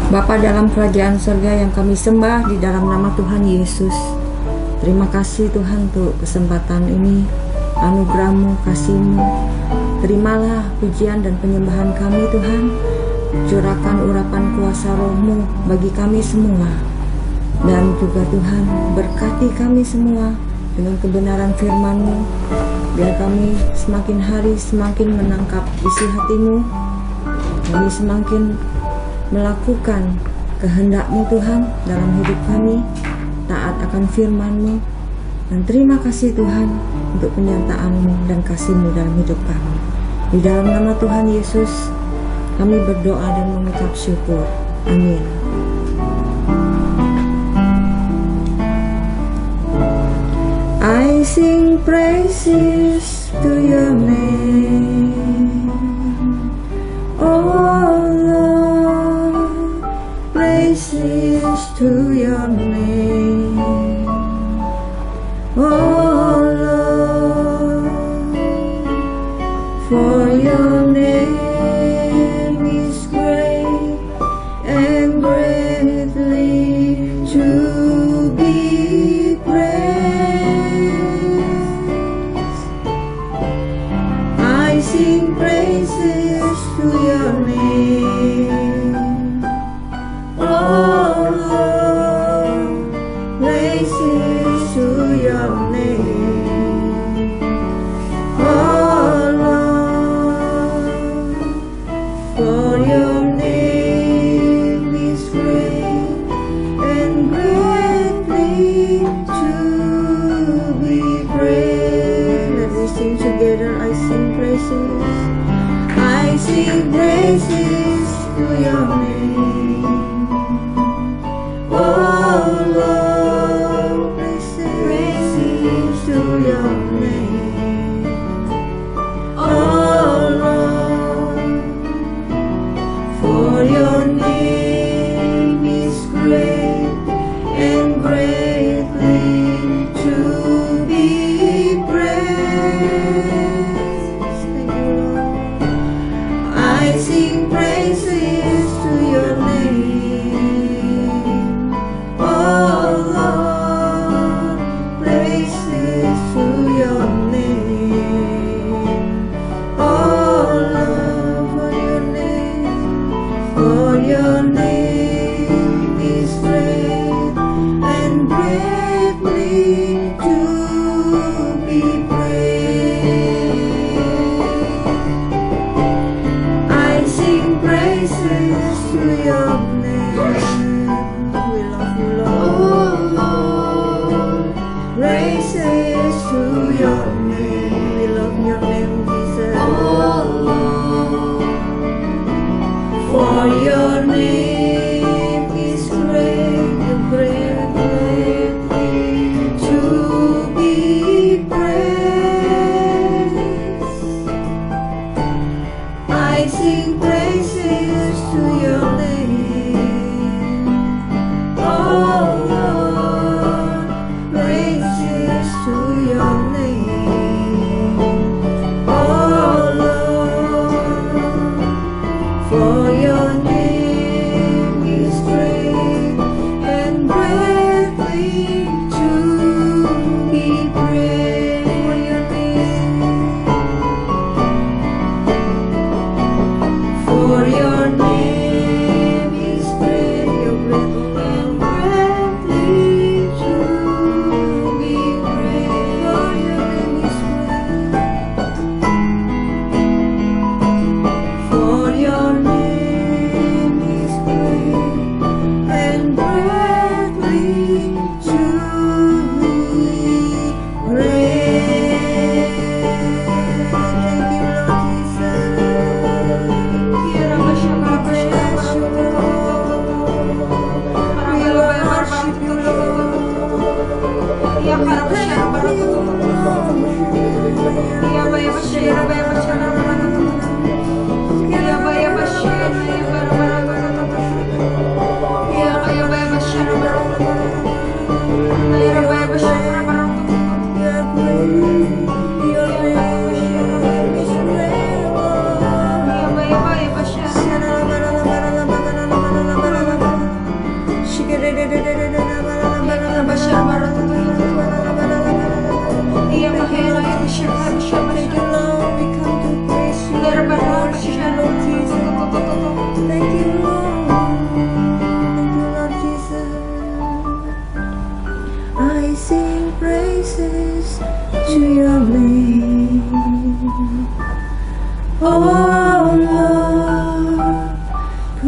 Bapa dalam kerajaan surga yang kami sembah di dalam nama Tuhan Yesus. Terima kasih Tuhan untuk kesempatan ini, anugerah-Mu, kasih-Mu. Terimalah pujian dan penyembahan kami Tuhan. Curahkan urapan kuasa Roh-Mu bagi kami semua. Dan juga Tuhan, berkati kami semua dengan kebenaran firman-Mu. Biar kami semakin hari semakin menangkap isi hati-Mu. Kami semakin melakukan kehendak-Mu Tuhan dalam hidup kami, taat akan firman-Mu, dan terima kasih Tuhan untuk penyertaan-Mu dan kasih-Mu dalam hidup kami. Di dalam nama Tuhan Yesus kami berdoa dan mengucap syukur. Amin. I sing praises to your name, oh Lord, praises to your name, oh Lord, for your name is great and greatly to be praised. I sing praises to your name, oh Lord, praises to your name, oh Lord, for your name is great and greatly to be praised. Let me sing together. I sing praises. I sing praises to your name, oh Lord, praises to your name, oh Lord, for your name is great and greatly to be praised. Thank you, Lord. I sing praises to your name, oh Lord, praises to your name, oh Lord, for your name is great and greatly to be praised. I sing praises to your name. We love you, Lord. Oh, Lord. Praises to your name. We love your name, Jesus. Oh, Lord. For your name is great and greatly to be praised. I sing praises to your name, oh Lord, praises to your name, oh Lord, for your name is great and greatly to be praised. For your name is great and greatly to be praised. For your name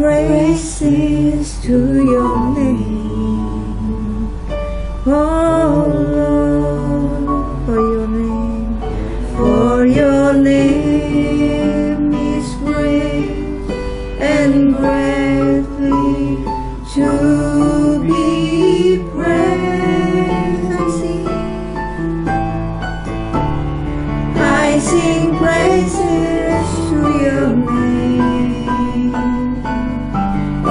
praises to your name, oh Lord, for your name is great and greatly to be praised. I sing praises to your name, oh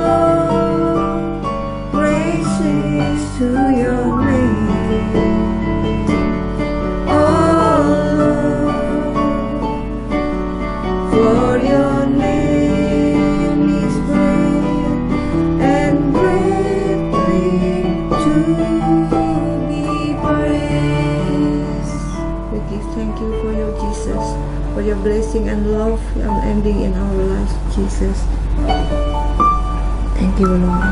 Lord, praises to your name, oh Lord, for your name is great and greatly to be praised. We give thank you for your Jesus, for your blessing and love unending in our lives, Jesus. Thank you, Lord.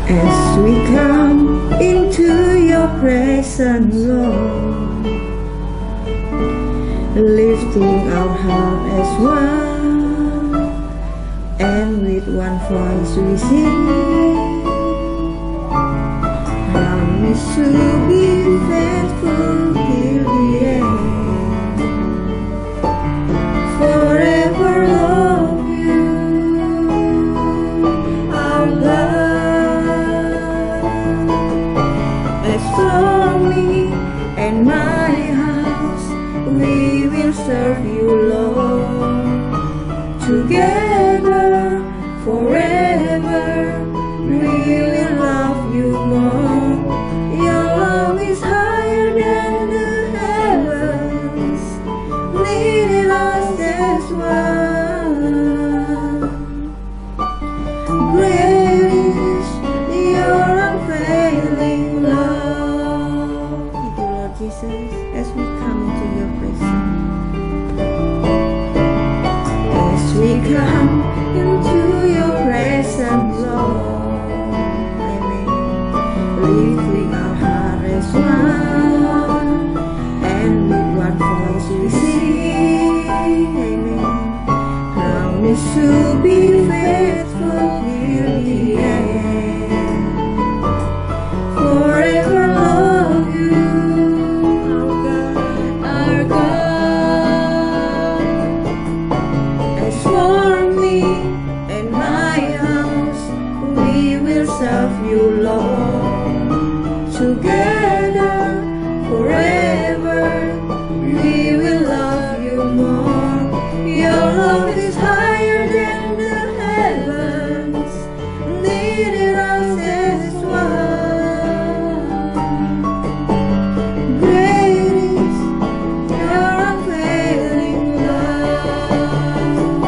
As we come into your presence, Lord, lifting our heart as one, and with one voice we sing, promise to be faithful till the end, forever love you, our God. As for me and my house, we will serve you, Lord, together forever. We will love you more. Your love is higher than the heavens, leading us as one. Great is your unfailing love. Thank you, Lord Jesus, as we come into your presence. As we come into your presence, Lord, amen, lifting our heart as one, and with one voice we sing, amen, promise to be faithful till the end, forever love you, our God. As for me and my house, we will serve you, Lord, together forever. We will love you more. Your love is higher than the heavens, leading us as one. Great is your unfailing love.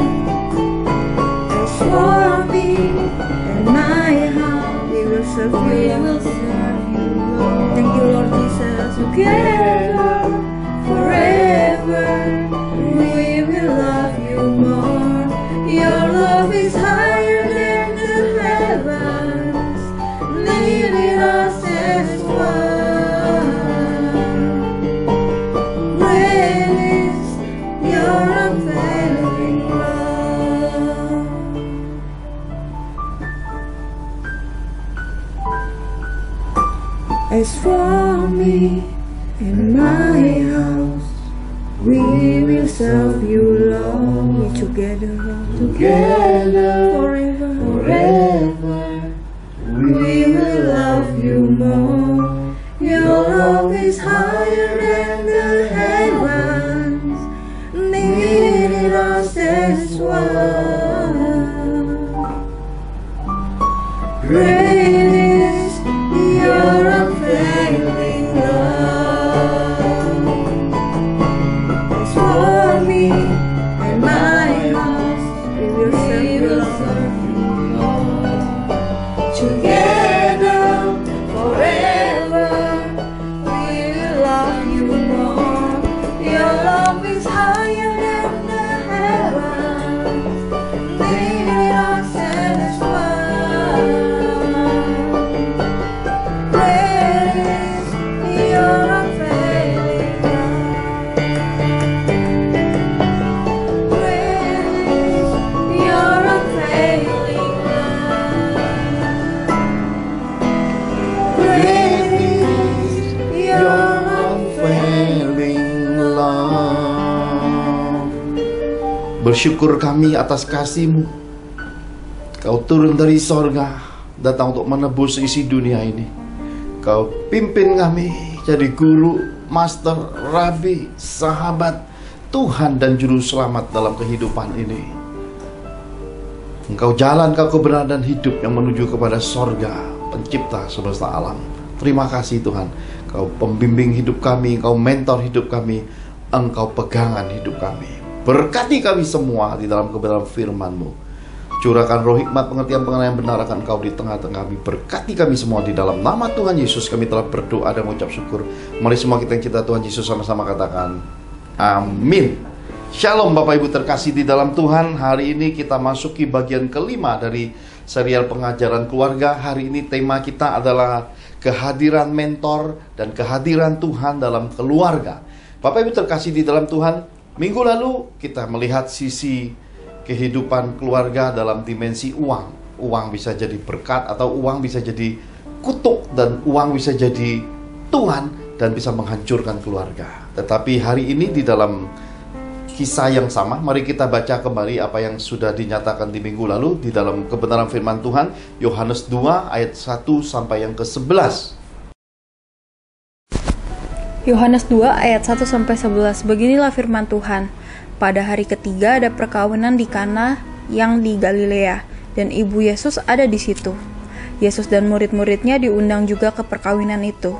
As for me and my house, we will serve you. Thank you, Lord Jesus. Together forever, we will love you more. Your love is higher than the heavens, leading us as one. Great is your unfailing love. As for me and my house, we will serve you, Lord, together forever. We will love you more. Your love is higher than the heavens, leading us as one. Great is your unfailing love. As for me and my house, we will serve you, Lord, together forever. We will love you more. Your love is higher than the heavens, leading us as one. Bersyukur kami atas kasih-Mu. Kau turun dari sorga, datang untuk menebus isi dunia ini. Kau pimpin kami jadi guru, master, rabi, sahabat, Tuhan dan juru selamat dalam kehidupan ini. Engkau jalan, Kau kebenaran dan hidup yang menuju kepada sorga, pencipta semesta alam. Terima kasih Tuhan. Kau pembimbing hidup kami, Kau mentor hidup kami, Engkau pegangan hidup kami. Berkati kami semua di dalam kebenaran firman-Mu. Curahkan roh hikmat, pengertian, pengenalan yang benar akan Kau di tengah-tengah kami. Berkati kami semua di dalam nama Tuhan Yesus. Kami telah berdoa dan mengucap syukur. Mari semua kita yang cinta Tuhan Yesus sama-sama katakan amin. Shalom Bapak Ibu terkasih di dalam Tuhan. Hari ini kita masuki bagian kelima dari serial pengajaran keluarga. Hari ini tema kita adalah kehadiran mentor dan kehadiran Tuhan dalam keluarga. Bapak Ibu terkasih di dalam Tuhan, minggu lalu kita melihat sisi kehidupan keluarga dalam dimensi uang. Uang bisa jadi berkat atau uang bisa jadi kutuk, dan uang bisa jadi Tuhan dan bisa menghancurkan keluarga. Tetapi hari ini di dalam kisah yang sama, mari kita baca kembali apa yang sudah dinyatakan di minggu lalu di dalam kebenaran firman Tuhan. Yohanes 2 ayat 1 sampai yang ke-11. Yohanes 2 ayat 1 sampai 11. Beginilah firman Tuhan. Pada hari ketiga ada perkawinan di Kana yang di Galilea, dan ibu Yesus ada di situ. Yesus dan murid-muridnya diundang juga ke perkawinan itu.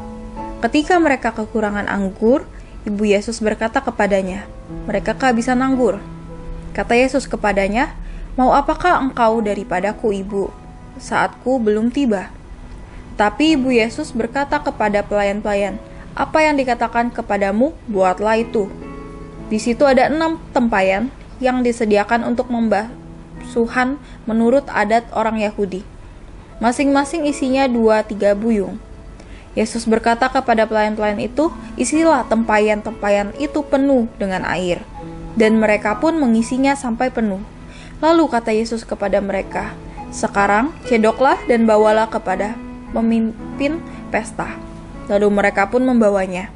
Ketika mereka kekurangan anggur, ibu Yesus berkata kepadanya, "Mereka kehabisan anggur." Kata Yesus kepadanya, "Mau apakah engkau daripadaku, ibu? Saatku belum tiba." Tapi ibu Yesus berkata kepada pelayan-pelayan, "Apa yang dikatakan kepadamu, buatlah itu." Di situ ada 6 tempayan yang disediakan untuk membasuhan menurut adat orang Yahudi. Masing-masing isinya 2-3 buyung. Yesus berkata kepada pelayan-pelayan itu, "Isilah tempayan-tempayan itu penuh dengan air." Dan mereka pun mengisinya sampai penuh. Lalu kata Yesus kepada mereka, "Sekarang cedoklah dan bawalah kepada pemimpin pesta." Lalu mereka pun membawanya.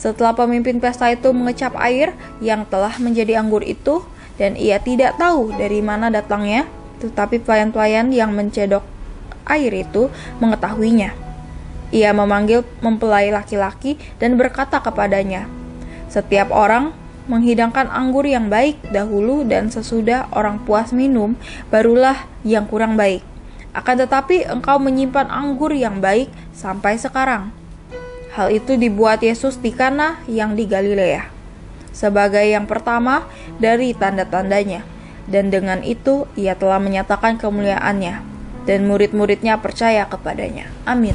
Setelah pemimpin pesta itu mengecap air yang telah menjadi anggur itu, dan ia tidak tahu dari mana datangnya, tetapi pelayan-pelayan yang mencedok air itu mengetahuinya. Ia memanggil mempelai laki-laki dan berkata kepadanya, "Setiap orang menghidangkan anggur yang baik dahulu, dan sesudah orang puas minum, barulah yang kurang baik. Akan tetapi engkau menyimpan anggur yang baik sampai sekarang." Hal itu dibuat Yesus di Kana yang di Galilea, sebagai yang pertama dari tanda-tandanya, dan dengan itu ia telah menyatakan kemuliaannya, dan murid-muridnya percaya kepadanya. Amin.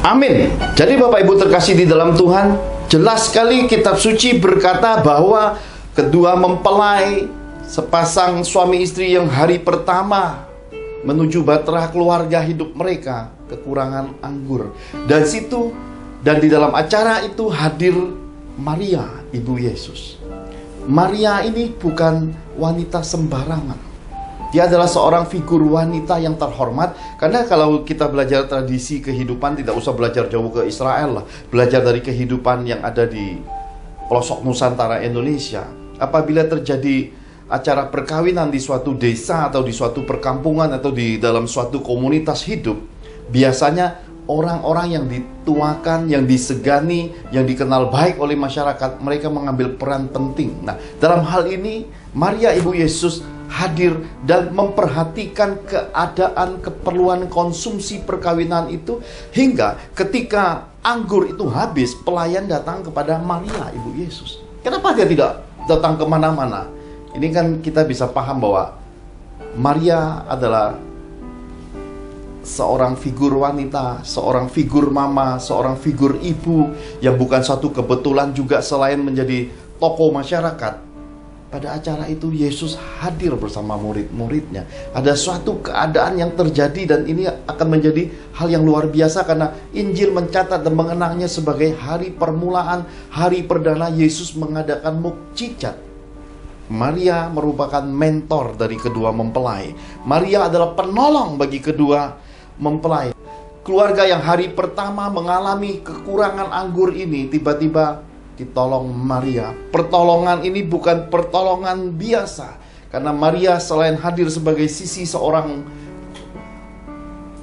Amin. Jadi Bapak Ibu terkasih di dalam Tuhan, jelas sekali kitab suci berkata bahwa kedua mempelai, sepasang suami istri yang hari pertama menuju bahtera keluarga hidup mereka kekurangan anggur. Dan di dalam acara itu hadir Maria, ibu Yesus. Maria ini bukan wanita sembarangan. Dia adalah seorang figur wanita yang terhormat. Karena kalau kita belajar tradisi kehidupan, tidak usah belajar jauh ke Israel lah. Belajar dari kehidupan yang ada di pelosok Nusantara Indonesia. Apabila terjadi acara perkawinan di suatu desa atau di suatu perkampungan atau di dalam suatu komunitas hidup, biasanya orang-orang yang dituakan, yang disegani, yang dikenal baik oleh masyarakat, mereka mengambil peran penting. Nah, dalam hal ini Maria ibu Yesus hadir dan memperhatikan keadaan keperluan konsumsi perkawinan itu, hingga ketika anggur itu habis, pelayan datang kepada Maria ibu Yesus. Kenapa dia tidak datang kemana-mana? Ini kan kita bisa paham bahwa Maria adalah seorang figur wanita, seorang figur mama, seorang figur ibu yang bukan satu kebetulan juga selain menjadi tokoh masyarakat. Pada acara itu Yesus hadir bersama murid-muridnya. Ada suatu keadaan yang terjadi dan ini akan menjadi hal yang luar biasa karena Injil mencatat dan mengenangnya sebagai hari permulaan, hari perdana Yesus mengadakan mukjizat. Maria merupakan mentor dari kedua mempelai. Maria adalah penolong bagi kedua mempelai. Keluarga yang hari pertama mengalami kekurangan anggur ini tiba-tiba ditolong Maria. Pertolongan ini bukan pertolongan biasa, karena Maria selain hadir sebagai sisi seorang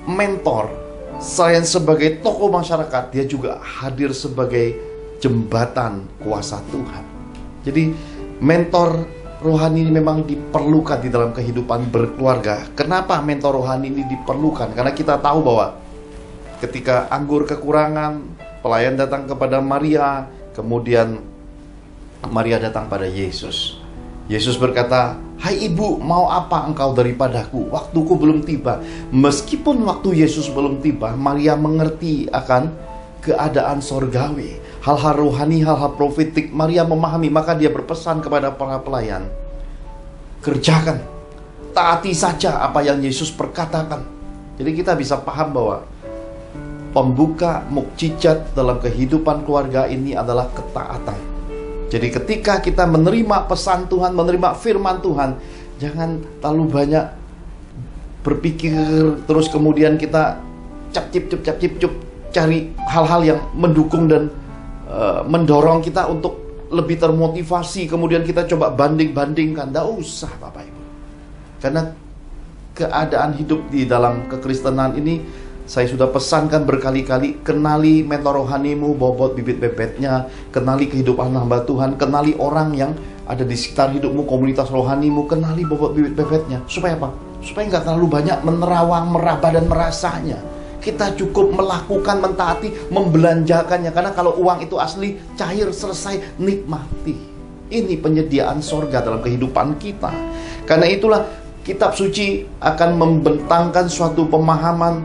mentor, selain sebagai tokoh masyarakat, dia juga hadir sebagai jembatan kuasa Tuhan. Jadi mentor rohani ini memang diperlukan di dalam kehidupan berkeluarga. Kenapa mentor rohani ini diperlukan? Karena kita tahu bahwa ketika anggur kekurangan, pelayan datang kepada Maria, kemudian Maria datang pada Yesus. Yesus berkata, "Hai ibu, mau apa engkau daripadaku? Waktuku belum tiba." Meskipun waktu Yesus belum tiba, Maria mengerti akan keadaan sorgawi. Hal-hal rohani, hal-hal profetik Maria memahami, maka dia berpesan kepada para pelayan, kerjakan, taati saja apa yang Yesus perkatakan. Jadi kita bisa paham bahwa pembuka mukjizat dalam kehidupan keluarga ini adalah ketaatan. Jadi ketika kita menerima pesan Tuhan, menerima firman Tuhan, jangan terlalu banyak berpikir terus kemudian kita cap-cip cari hal-hal yang mendukung dan mendorong kita untuk lebih termotivasi. Kemudian kita coba banding-bandingkan. Tidak usah Bapak Ibu. Karena keadaan hidup di dalam kekristenan ini, saya sudah pesankan berkali-kali, kenali mentor rohanimu, bobot bibit bebetnya, kenali kehidupan hamba Tuhan, kenali orang yang ada di sekitar hidupmu, komunitas rohanimu, kenali bobot bibit bebetnya. Supaya apa? Supaya nggak terlalu banyak menerawang, meraba dan merasanya. Kita cukup melakukan, mentaati, membelanjakannya. Karena kalau uang itu asli, cair, selesai, nikmati. Ini penyediaan sorga dalam kehidupan kita. Karena itulah kitab suci akan membentangkan suatu pemahaman.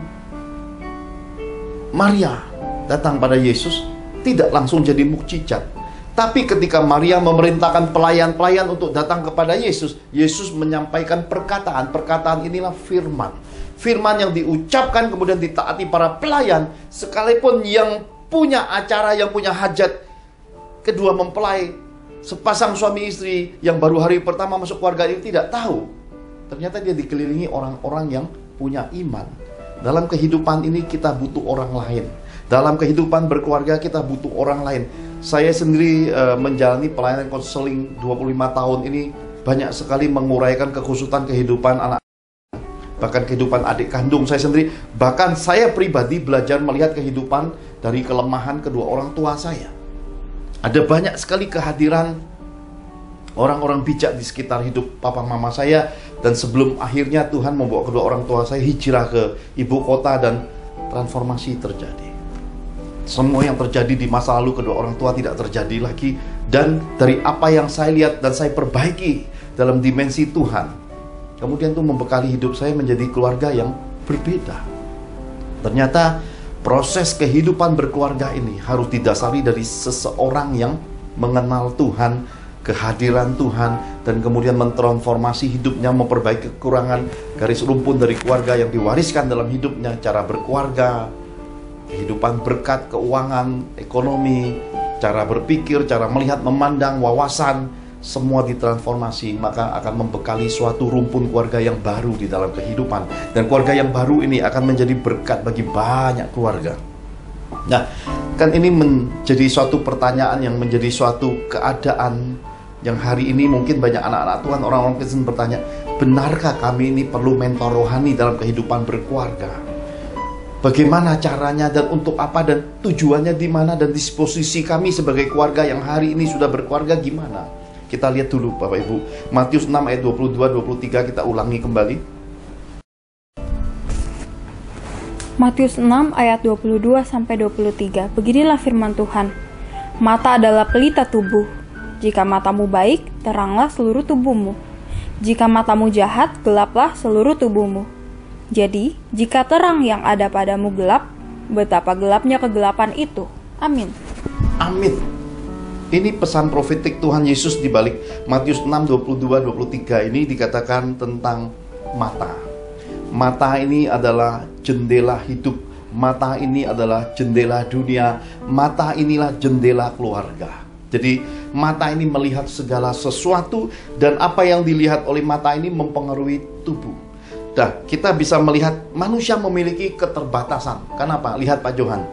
Maria datang pada Yesus tidak langsung jadi mukjizat. Tapi ketika Maria memerintahkan pelayan-pelayan untuk datang kepada Yesus, Yesus menyampaikan perkataan. Perkataan inilah firman. Firman yang diucapkan kemudian ditaati para pelayan, sekalipun yang punya acara, yang punya hajat, kedua mempelai, sepasang suami istri yang baru hari pertama masuk keluarga ini tidak tahu. Ternyata dia dikelilingi orang-orang yang punya iman. Dalam kehidupan ini kita butuh orang lain. Dalam kehidupan berkeluarga kita butuh orang lain. Saya sendiri menjalani pelayanan konseling 25 tahun ini, banyak sekali menguraikan kekhusutan kehidupan anak, bahkan kehidupan adik kandung saya sendiri. Bahkan saya pribadi belajar melihat kehidupan dari kelemahan kedua orang tua saya. Ada banyak sekali kehadiran orang-orang bijak di sekitar hidup papa mama saya. Dan sebelum akhirnya Tuhan membawa kedua orang tua saya hijrah ke ibu kota dan transformasi terjadi. Semua yang terjadi di masa lalu kedua orang tua tidak terjadi lagi. Dan dari apa yang saya lihat dan saya perbaiki dalam dimensi Tuhan, kemudian itu membekali hidup saya menjadi keluarga yang berbeda. Ternyata proses kehidupan berkeluarga ini harus didasari dari seseorang yang mengenal Tuhan, kehadiran Tuhan, dan kemudian mentransformasi hidupnya, memperbaiki kekurangan, garis rumpun dari keluarga yang diwariskan dalam hidupnya, cara berkeluarga, kehidupan berkat, keuangan, ekonomi, cara berpikir, cara melihat, memandang, wawasan, semua ditransformasi, maka akan membekali suatu rumpun keluarga yang baru di dalam kehidupan. Dan keluarga yang baru ini akan menjadi berkat bagi banyak keluarga. Nah, kan ini menjadi suatu pertanyaan yang menjadi suatu keadaan yang hari ini mungkin banyak anak-anak Tuhan, orang-orang Kristen bertanya, benarkah kami ini perlu mentor rohani dalam kehidupan berkeluarga? Bagaimana caranya dan untuk apa dan tujuannya di mana dan disposisi kami sebagai keluarga yang hari ini sudah berkeluarga gimana? Kita lihat dulu Bapak Ibu, Matius 6 ayat 22-23 kita ulangi kembali. Matius 6 ayat 22-23. Beginilah firman Tuhan. Mata adalah pelita tubuh. Jika matamu baik, teranglah seluruh tubuhmu. Jika matamu jahat, gelaplah seluruh tubuhmu. Jadi, jika terang yang ada padamu gelap, betapa gelapnya kegelapan itu. Amin. Amin. Ini pesan profetik Tuhan Yesus di balik Matius 6, 22-23 ini dikatakan tentang mata. Mata ini adalah jendela hidup. Mata ini adalah jendela dunia. Mata inilah jendela keluarga. Jadi mata ini melihat segala sesuatu, dan apa yang dilihat oleh mata ini mempengaruhi tubuh. Nah, kita bisa melihat manusia memiliki keterbatasan. Kenapa? Lihat Pak Johan.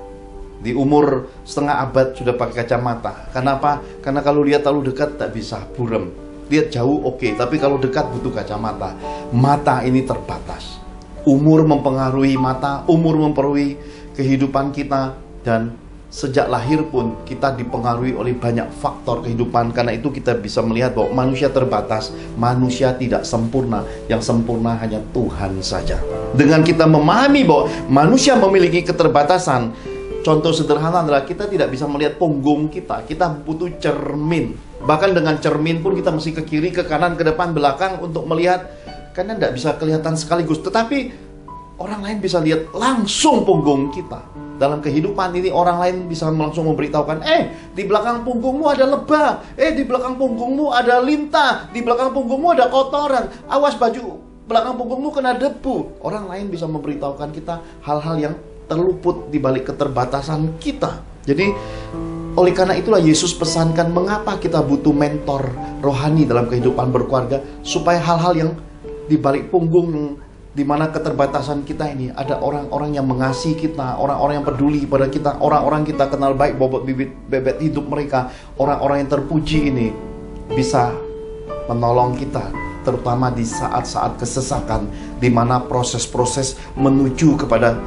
Di umur setengah abad sudah pakai kacamata. Kenapa? Karena kalau lihat terlalu dekat tak bisa, buram. Lihat jauh oke, tapi kalau dekat butuh kacamata. Mata ini terbatas. Umur mempengaruhi mata, umur mempengaruhi kehidupan kita, dan sejak lahir pun kita dipengaruhi oleh banyak faktor kehidupan. Karena itu kita bisa melihat bahwa manusia terbatas, manusia tidak sempurna. Yang sempurna hanya Tuhan saja. Dengan kita memahami bahwa manusia memiliki keterbatasan, contoh sederhana adalah kita tidak bisa melihat punggung kita. Kita butuh cermin. Bahkan dengan cermin pun kita mesti ke kiri, ke kanan, ke depan, belakang untuk melihat. Karena tidak bisa kelihatan sekaligus. Tetapi orang lain bisa lihat langsung punggung kita. Dalam kehidupan ini orang lain bisa langsung memberitahukan, di belakang punggungmu ada lebah, di belakang punggungmu ada lintah, di belakang punggungmu ada kotoran, awas baju belakang punggungmu kena debu. Orang lain bisa memberitahukan kita hal-hal yang terluput di balik keterbatasan kita. Jadi oleh karena itulah Yesus pesankan mengapa kita butuh mentor rohani dalam kehidupan berkeluarga, supaya hal-hal yang di balik punggung di mana keterbatasan kita ini ada orang-orang yang mengasihi kita, orang-orang yang peduli pada kita, orang-orang kita kenal baik bobot bebet hidup mereka, orang-orang yang terpuji ini bisa menolong kita, terutama di saat-saat kesesakan, di mana proses-proses menuju kepada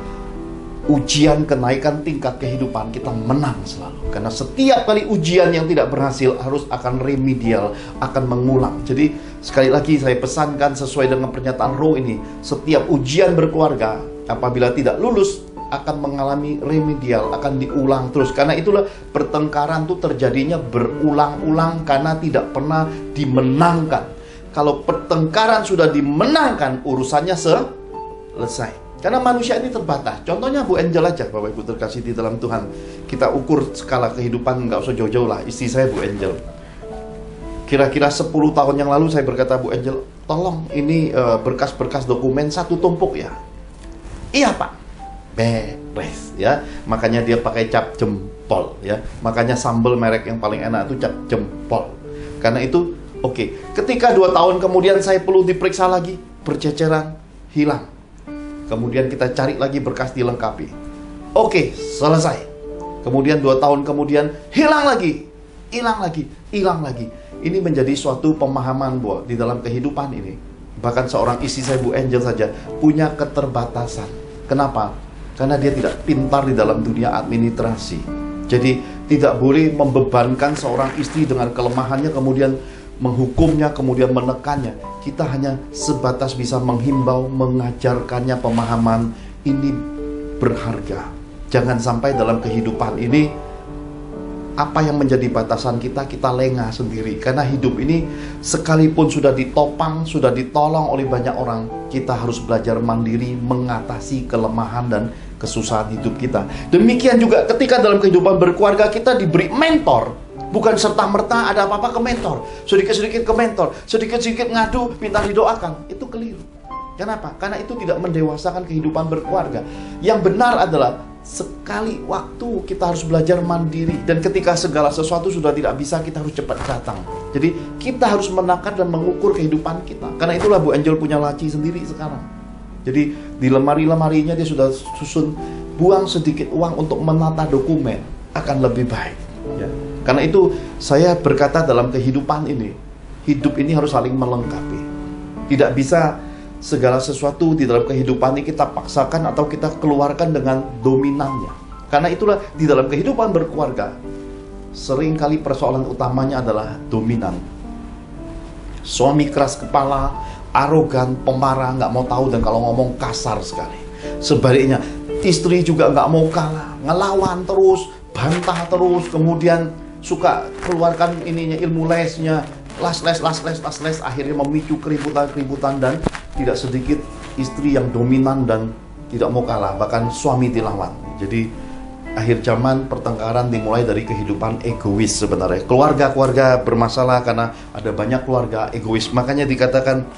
ujian kenaikan tingkat kehidupan kita menang selalu. Karena setiap kali ujian yang tidak berhasil harus akan remedial, akan mengulang. Jadi sekali lagi saya pesankan sesuai dengan pernyataan Roh ini, setiap ujian berkeluarga apabila tidak lulus akan mengalami remedial, akan diulang terus. Karena itulah pertengkaran itu terjadinya berulang-ulang karena tidak pernah dimenangkan. Kalau pertengkaran sudah dimenangkan, urusannya selesai. Karena manusia ini terbatas. Contohnya Bu Angel aja, Bapak Ibu terkasih di dalam Tuhan. Kita ukur skala kehidupan, nggak usah jauh-jauh lah. Istri saya Bu Angel. Kira-kira 10 tahun yang lalu saya berkata, Bu Angel, tolong ini berkas-berkas dokumen satu tumpuk ya. Iya Pak. Beres ya. Makanya dia pakai cap jempol ya. Makanya sambal merek yang paling enak itu cap jempol. Karena itu oke. Ketika 2 tahun kemudian saya perlu diperiksa lagi, berceceran, hilang. Kemudian kita cari lagi berkas dilengkapi. Oke, selesai. Kemudian 2 tahun kemudian hilang lagi. Hilang lagi, hilang lagi. Ini menjadi suatu pemahaman bahwa di dalam kehidupan ini, bahkan seorang istri saya Bu Angel saja punya keterbatasan. Kenapa? Karena dia tidak pintar di dalam dunia administrasi. Jadi tidak boleh membebankan seorang istri dengan kelemahannya kemudian menghukumnya, kemudian menekannya. Kita hanya sebatas bisa menghimbau, mengajarkannya pemahaman ini berharga. Jangan sampai dalam kehidupan ini apa yang menjadi batasan kita, kita lengah sendiri. Karena hidup ini sekalipun sudah ditopang, sudah ditolong oleh banyak orang, kita harus belajar mandiri mengatasi kelemahan dan kesusahan hidup kita. Demikian juga ketika dalam kehidupan berkeluarga kita diberi mentor. Bukan serta-merta ada apa-apa ke mentor, sedikit-sedikit ke mentor, sedikit-sedikit ngadu, minta didoakan. Itu keliru. Kenapa? Karena itu tidak mendewasakan kehidupan berkeluarga. Yang benar adalah sekali waktu kita harus belajar mandiri. Dan ketika segala sesuatu sudah tidak bisa, kita harus cepat datang. Jadi kita harus menakar dan mengukur kehidupan kita. Karena itulah Bu Angel punya laci sendiri sekarang. Jadi di lemari-lemarinya dia sudah susun, buang sedikit uang untuk menata dokumen, akan lebih baik ya. Karena itu saya berkata dalam kehidupan ini, hidup ini harus saling melengkapi. Tidak bisa segala sesuatu di dalam kehidupan ini kita paksakan atau kita keluarkan dengan dominannya. Karena itulah di dalam kehidupan berkeluarga, seringkali persoalan utamanya adalah dominan. Suami keras kepala, arogan, pemarah, nggak mau tahu, dan kalau ngomong kasar sekali. Sebaliknya, istri juga nggak mau kalah, ngelawan terus, bantah terus, kemudian suka keluarkan ininya, ilmu lesnya, les, akhirnya memicu keributan, dan tidak sedikit istri yang dominan dan tidak mau kalah, bahkan suami dilawan. Jadi akhir zaman pertengkaran dimulai dari kehidupan egois sebenarnya. Keluarga bermasalah karena ada banyak keluarga egois. Makanya dikatakan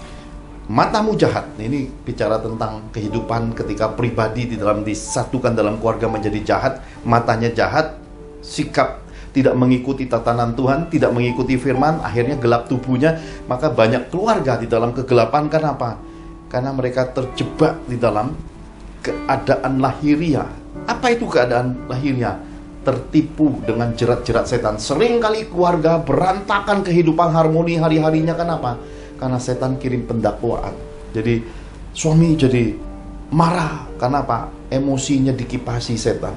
matamu jahat. Ini bicara tentang kehidupan ketika pribadi di dalam disatukan dalam keluarga menjadi jahat. Matanya jahat, sikap tidak mengikuti tatanan Tuhan, tidak mengikuti firman, akhirnya gelap tubuhnya. Maka banyak keluarga di dalam kegelapan. Kenapa? Karena mereka terjebak di dalam keadaan lahiriah, Apa itu keadaan lahirnya? Tertipu dengan jerat-jerat setan. Seringkali keluarga berantakan, kehidupan harmoni hari-harinya. Kenapa? Karena setan kirim pendakwaan. Jadi suami jadi marah. Kenapa? Emosinya dikipasi setan.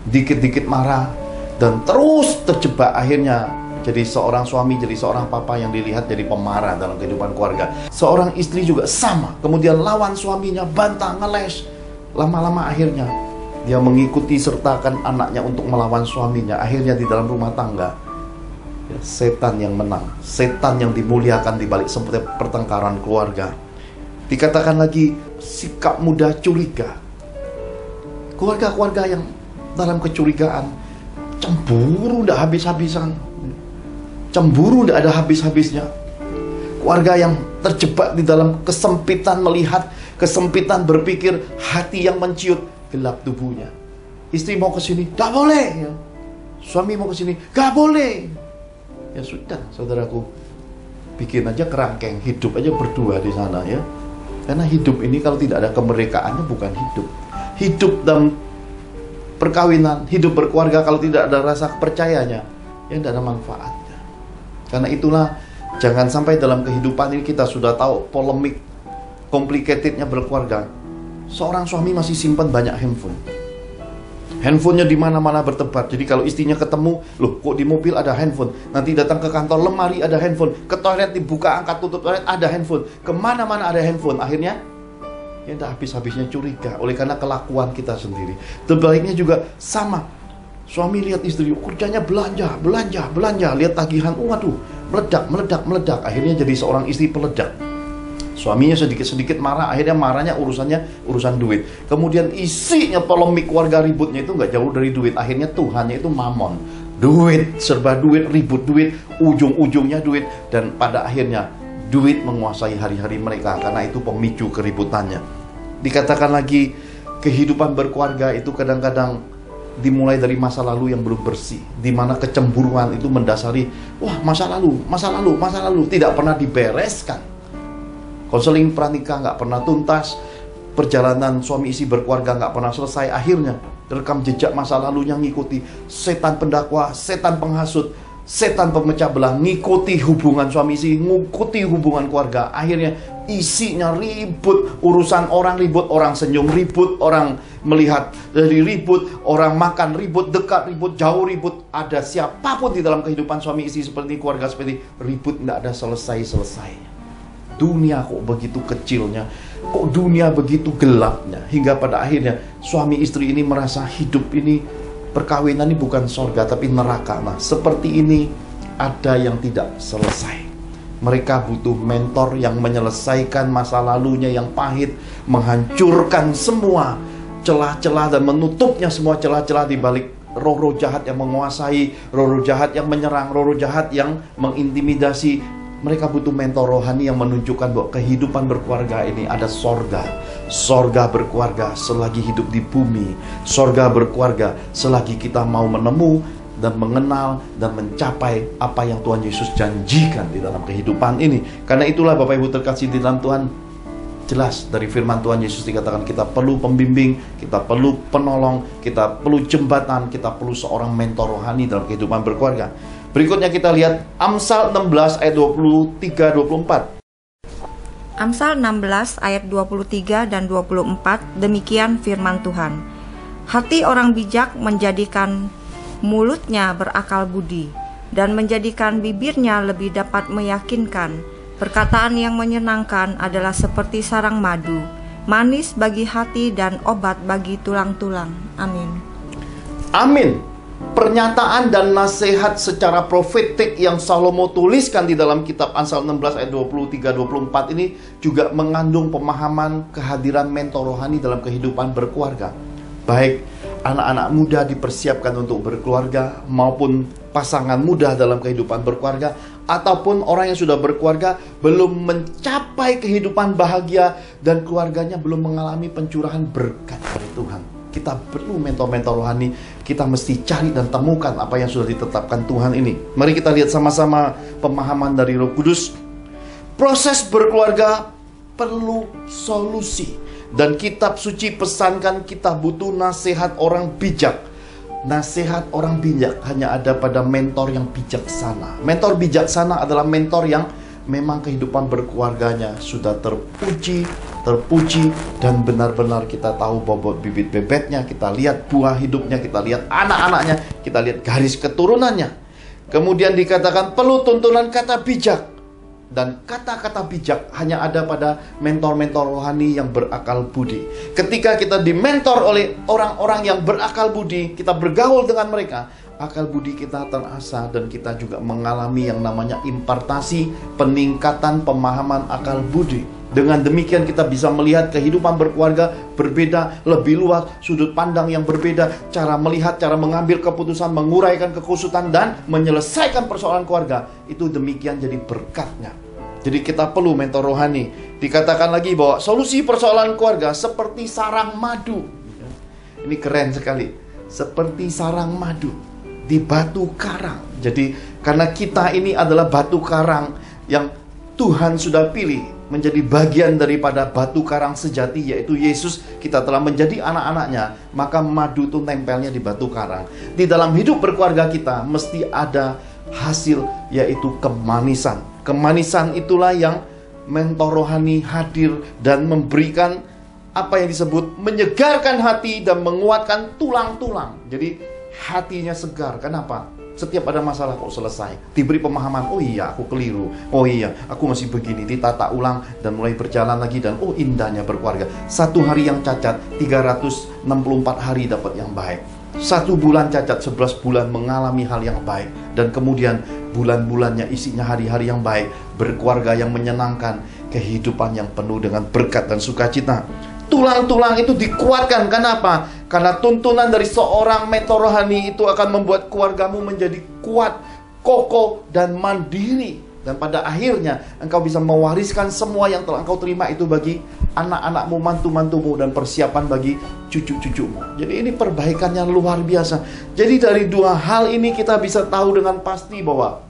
Dikit-dikit marah dan terus terjebak. Akhirnya jadi seorang suami, jadi seorang papa yang dilihat jadi pemarah dalam kehidupan keluarga. Seorang istri juga sama. Kemudian lawan suaminya, bantah, ngeles. Lama-lama akhirnya dia mengikuti sertakan anaknya untuk melawan suaminya. Akhirnya di dalam rumah tangga, ya, setan yang menang. Setan yang dimuliakan di balik setiap pertengkaran keluarga. Dikatakan lagi sikap mudah curiga. Keluarga-keluarga yang dalam kecurigaan, cemburu tidak habis-habisan. Cemburu tidak ada habis-habisnya. Keluarga yang terjebak di dalam kesempitan melihat, kesempitan berpikir, hati yang menciut, gelap tubuhnya. Istri mau ke sini, gak boleh. Ya. Suami mau ke sini, gak boleh. Ya sudah, saudaraku, bikin aja kerangkeng, hidup aja berdua di sana ya. Karena hidup ini kalau tidak ada kemerdekaannya bukan hidup. Hidup dalam perkawinan, hidup berkeluarga kalau tidak ada rasa kepercayaannya, ya tidak ada manfaatnya. Karena itulah jangan sampai dalam kehidupan ini kita sudah tahu polemik complicatednya berkeluarga. Seorang suami masih simpan banyak handphone. Handphonenya di mana-mana bertebar. Jadi kalau istrinya ketemu, loh kok di mobil ada handphone. Nanti datang ke kantor, lemari ada handphone. Ke toilet dibuka, angkat tutup toilet ada handphone. Kemana-mana ada handphone. Akhirnya ya tidak habis-habisnya curiga oleh karena kelakuan kita sendiri. Terbaliknya juga sama. Suami lihat istri, kerjanya belanja, lihat tagihan, waduh, meledak. Akhirnya jadi seorang istri peledak. Suaminya sedikit-sedikit marah, akhirnya marahnya urusan duit. Kemudian isinya polemik keluarga ributnya itu nggak jauh dari duit. Akhirnya Tuhannya itu mamon. Duit, serba duit, ribut duit, ujung-ujungnya duit. Dan pada akhirnya duit menguasai hari-hari mereka, karena itu pemicu keributannya. Dikatakan lagi, kehidupan berkeluarga itu kadang-kadang dimulai dari masa lalu yang belum bersih, di mana kecemburuan itu mendasari, wah masa lalu tidak pernah dibereskan. Konseling pranikah nggak pernah tuntas, perjalanan suami istri berkeluarga nggak pernah selesai. Akhirnya rekam jejak masa lalunya ngikuti setan pendakwa, setan penghasut, setan pemecah belah, ngikuti hubungan suami istri, ngikuti hubungan keluarga. Akhirnya isinya ribut, urusan orang ribut, orang senyum ribut, orang melihat dari ribut, orang makan ribut, dekat ribut, jauh ribut. Ada siapapun di dalam kehidupan suami istri seperti keluarga seperti ribut, tidak ada selesai-selesainya. Dunia kok begitu kecilnya, kok dunia begitu gelapnya, hingga pada akhirnya suami istri ini merasa hidup ini, perkawinan ini bukan surga tapi neraka. Nah, seperti ini ada yang tidak selesai. Mereka butuh mentor yang menyelesaikan masa lalunya yang pahit, menghancurkan semua celah-celah dan menutupnya semua celah-celah di balik roh-roh jahat yang menguasai, roh-roh jahat yang menyerang, roh-roh jahat yang mengintimidasi. Mereka butuh mentor rohani yang menunjukkan bahwa kehidupan berkeluarga ini ada sorga. Sorga berkeluarga selagi hidup di bumi. Sorga berkeluarga selagi kita mau menemu dan mengenal dan mencapai apa yang Tuhan Yesus janjikan di dalam kehidupan ini. Karena itulah Bapak Ibu terkasih di dalam Tuhan, jelas dari firman Tuhan Yesus dikatakan kita perlu pembimbing, kita perlu penolong, kita perlu jembatan, kita perlu seorang mentor rohani dalam kehidupan berkeluarga. Berikutnya kita lihat Amsal 16 ayat 23-24. Amsal 16 ayat 23 dan 24, demikian firman Tuhan. Hati orang bijak menjadikan mulutnya berakal budi, dan menjadikan bibirnya lebih dapat meyakinkan. Perkataan yang menyenangkan adalah seperti sarang madu, manis bagi hati dan obat bagi tulang-tulang. Amin. Amin. Pernyataan dan nasihat secara profetik yang Salomo tuliskan di dalam kitab Amsal 16 ayat 23-24 ini juga mengandung pemahaman kehadiran mentor rohani dalam kehidupan berkeluarga. Baik anak-anak muda dipersiapkan untuk berkeluarga, maupun pasangan muda dalam kehidupan berkeluarga, ataupun orang yang sudah berkeluarga belum mencapai kehidupan bahagia dan keluarganya belum mengalami pencurahan berkat dari Tuhan. Kita perlu mentor-mentor rohani. Kita mesti cari dan temukan apa yang sudah ditetapkan Tuhan ini. Mari kita lihat sama-sama pemahaman dari Roh Kudus. Proses berkeluarga perlu solusi. Dan kitab suci pesankan kita butuh nasihat orang bijak. Nasihat orang bijak hanya ada pada mentor yang bijaksana. Mentor bijaksana adalah mentor yang memang kehidupan berkeluarganya sudah terpuji, dan benar-benar kita tahu bobot bibit bebetnya, kita lihat buah hidupnya, kita lihat anak-anaknya, kita lihat garis keturunannya. Kemudian dikatakan perlu tuntunan kata bijak. Dan kata-kata bijak hanya ada pada mentor-mentor rohani yang berakal budi. Ketika kita dimentor oleh orang-orang yang berakal budi, kita bergaul dengan mereka, akal budi kita terasah dan kita juga mengalami yang namanya impartasi, peningkatan pemahaman akal budi. Dengan demikian kita bisa melihat kehidupan berkeluarga berbeda, lebih luas, sudut pandang yang berbeda, cara melihat, cara mengambil keputusan, menguraikan kekusutan dan menyelesaikan persoalan keluarga. Itu demikian jadi berkatnya. Jadi kita perlu mentor rohani. Dikatakan lagi bahwa solusi persoalan keluarga seperti sarang madu. Ini keren sekali. Seperti sarang madu di batu karang. Jadi karena kita ini adalah batu karang yang Tuhan sudah pilih menjadi bagian daripada batu karang sejati, yaitu Yesus. Kita telah menjadi anak-anaknya, maka madu itu nempelnya di batu karang. Di dalam hidup berkeluarga kita mesti ada hasil, yaitu kemanisan. Kemanisan itulah yang mentor rohani hadir dan memberikan apa yang disebut menyegarkan hati dan menguatkan tulang-tulang. Jadi hatinya segar. Kenapa? Setiap ada masalah kok selesai, diberi pemahaman, oh iya aku keliru, oh iya aku masih begini, ditata ulang dan mulai berjalan lagi. Dan oh indahnya berkeluarga. Satu hari yang cacat, 364 hari dapat yang baik. Satu bulan cacat, 11 bulan mengalami hal yang baik. Dan kemudian bulan-bulannya isinya hari-hari yang baik, berkeluarga yang menyenangkan, kehidupan yang penuh dengan berkat dan sukacita. Tulang-tulang itu dikuatkan. Kenapa? Karena tuntunan dari seorang mentor rohani itu akan membuat keluargamu menjadi kuat, kokoh, dan mandiri. Dan pada akhirnya engkau bisa mewariskan semua yang telah engkau terima itu bagi anak-anakmu, mantu-mantumu, dan persiapan bagi cucu-cucumu. Jadi ini perbaikannya luar biasa. Jadi dari dua hal ini kita bisa tahu dengan pasti bahwa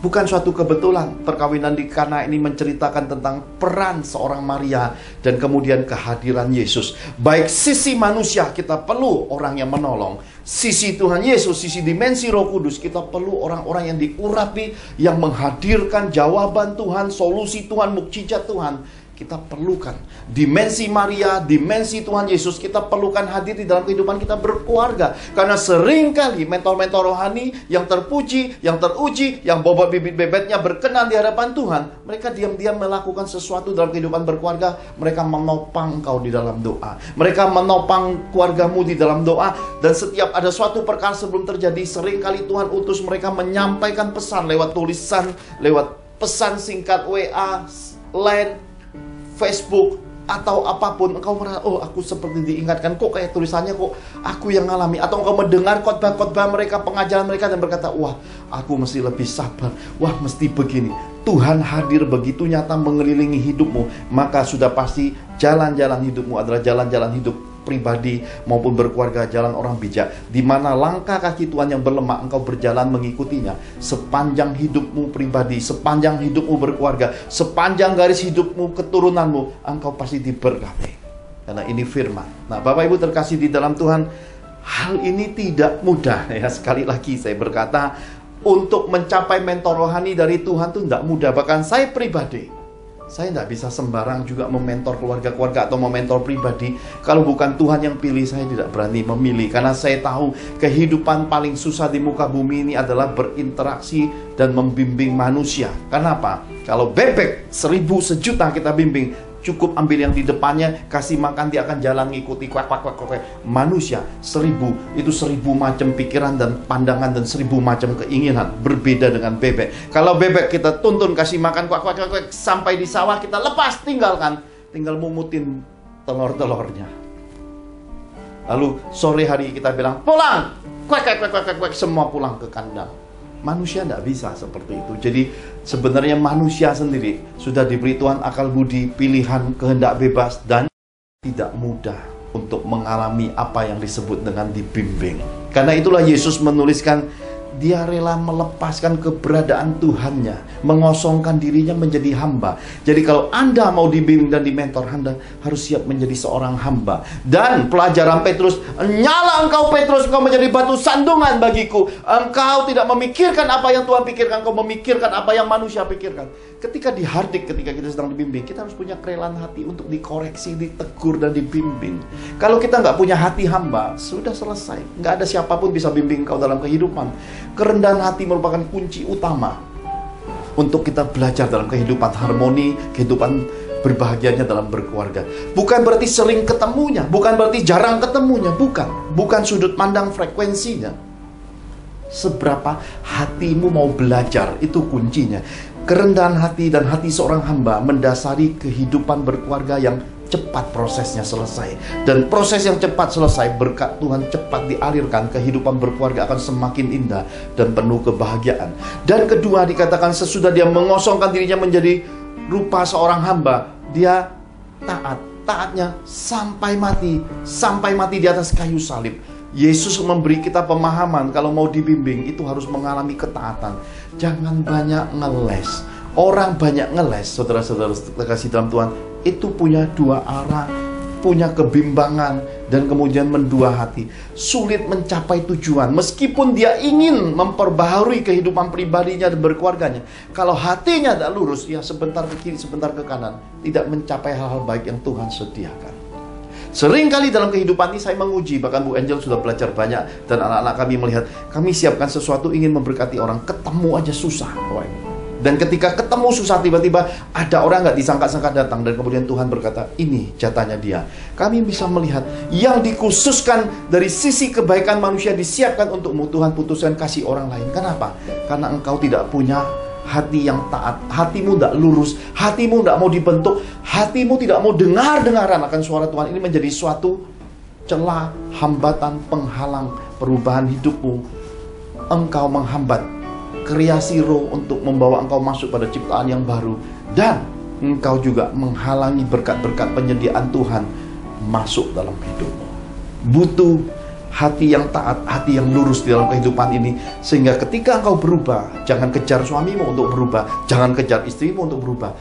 bukan suatu kebetulan perkawinan di Kana ini menceritakan tentang peran seorang Maria dan kemudian kehadiran Yesus. Baik sisi manusia kita perlu orang yang menolong, sisi Tuhan Yesus, sisi dimensi Roh Kudus kita perlu orang-orang yang diurapi, yang menghadirkan jawaban Tuhan, solusi Tuhan, mukjizat Tuhan. Kita perlukan dimensi Maria, dimensi Tuhan Yesus, kita perlukan hadir di dalam kehidupan kita berkeluarga. Karena seringkali mentor-mentor rohani yang terpuji, yang teruji, yang bobot bibit bebetnya berkenan di hadapan Tuhan, mereka diam-diam melakukan sesuatu dalam kehidupan berkeluarga. Mereka menopang kau di dalam doa, mereka menopang keluargamu di dalam doa. Dan setiap ada suatu perkara sebelum terjadi, seringkali Tuhan utus mereka menyampaikan pesan lewat tulisan, lewat pesan singkat WA, Line, Facebook, atau apapun. Engkau merasa, oh aku seperti diingatkan, kok kayak tulisannya kok aku yang ngalami. Atau engkau mendengar khotbah-khotbah mereka, pengajaran mereka, dan berkata, wah aku mesti lebih sabar, wah mesti begini. Tuhan hadir begitu nyata mengelilingi hidupmu, maka sudah pasti jalan-jalan hidupmu adalah jalan-jalan hidup pribadi maupun berkeluarga, jalan orang bijak, di mana langkah kaki Tuhan yang berlemak engkau berjalan mengikutinya sepanjang hidupmu pribadi, sepanjang hidupmu berkeluarga, sepanjang garis hidupmu, keturunanmu, engkau pasti diberkati. Karena ini firman. Nah, Bapak Ibu terkasih di dalam Tuhan, hal ini tidak mudah ya. Sekali lagi saya berkata, untuk mencapai mentor rohani dari Tuhan itu tidak mudah. Bahkan saya pribadi, saya tidak bisa sembarang juga mementor keluarga-keluarga atau mementor pribadi. Kalau bukan Tuhan yang pilih, saya tidak berani memilih. Karena saya tahu kehidupan paling susah di muka bumi ini adalah berinteraksi dan membimbing manusia. Kenapa? Kalau bebek 1000 sejuta kita bimbing, cukup ambil yang di depannya, kasih makan, dia akan jalan ngikuti kuak. Manusia 1000 itu 1000 macam pikiran dan pandangan dan 1000 macam keinginan, berbeda dengan bebek. Kalau bebek kita tuntun kasih makan kuak sampai di sawah kita lepas, tinggalkan, tinggal mumutin telur-telurnya. Lalu sore hari kita bilang pulang, kuak semua pulang ke kandang. Manusia tidak bisa seperti itu. Jadi sebenarnya manusia sendiri sudah diberi Tuhan akal budi, pilihan, kehendak bebas, dan tidak mudah untuk mengalami apa yang disebut dengan dibimbing. Karena itulah Yesus menuliskan dia rela melepaskan keberadaan Tuhannya, mengosongkan dirinya menjadi hamba. Jadi kalau Anda mau dibimbing dan dimentor, Anda harus siap menjadi seorang hamba. Dan pelajaran Petrus, nyala engkau Petrus, engkau menjadi batu sandungan bagiku. Engkau tidak memikirkan apa yang Tuhan pikirkan, engkau memikirkan apa yang manusia pikirkan. Ketika dihardik, ketika kita sedang dibimbing, kita harus punya kerelaan hati untuk dikoreksi, ditegur, dan dibimbing. Kalau kita nggak punya hati hamba, sudah selesai. Nggak ada siapapun bisa bimbing kau dalam kehidupan. Kerendahan hati merupakan kunci utama untuk kita belajar dalam kehidupan harmoni, kehidupan berbahagianya dalam berkeluarga. Bukan berarti sering ketemunya, bukan berarti jarang ketemunya, bukan sudut pandang frekuensinya. Seberapa hatimu mau belajar, itu kuncinya. Kerendahan hati dan hati seorang hamba mendasari kehidupan berkeluarga yang cepat prosesnya selesai. Dan proses yang cepat selesai, berkat Tuhan cepat dialirkan, kehidupan berkeluarga akan semakin indah dan penuh kebahagiaan. Dan kedua, dikatakan sesudah dia mengosongkan dirinya menjadi rupa seorang hamba, dia taatnya sampai mati di atas kayu salib. Yesus memberi kita pemahaman kalau mau dibimbing itu harus mengalami ketaatan. Jangan banyak ngeles. Orang banyak ngeles, saudara-saudara terkasih dalam Tuhan, itu punya dua arah, punya kebimbangan, dan kemudian mendua hati. Sulit mencapai tujuan, meskipun dia ingin memperbaharui kehidupan pribadinya dan berkeluarganya. Kalau hatinya tidak lurus, ya sebentar ke kiri, sebentar ke kanan, tidak mencapai hal-hal baik yang Tuhan sediakan. Seringkali dalam kehidupan ini saya menguji, bahkan Bu Angel sudah belajar banyak, dan anak-anak kami melihat, kami siapkan sesuatu ingin memberkati orang, ketemu aja susah. Dan ketika ketemu susah, tiba-tiba ada orang nggak disangka-sangka datang, dan kemudian Tuhan berkata, ini jatahnya dia. Kami bisa melihat yang dikhususkan dari sisi kebaikan manusia disiapkan untukmu, Tuhan putuskan kasih orang lain. Kenapa? Karena engkau tidak punya hati yang taat, hatimu tidak lurus, hatimu tidak mau dibentuk, hatimu tidak mau dengar-dengaran akan suara Tuhan. Ini menjadi suatu celah, hambatan, penghalang perubahan hidupmu. Engkau menghambat kreasi roh untuk membawa engkau masuk pada ciptaan yang baru. Dan engkau juga menghalangi berkat-berkat penyediaan Tuhan masuk dalam hidupmu. Butuh hati yang taat, hati yang lurus di dalam kehidupan ini. Sehingga ketika engkau berubah, jangan kejar suamimu untuk berubah, jangan kejar istrimu untuk berubah.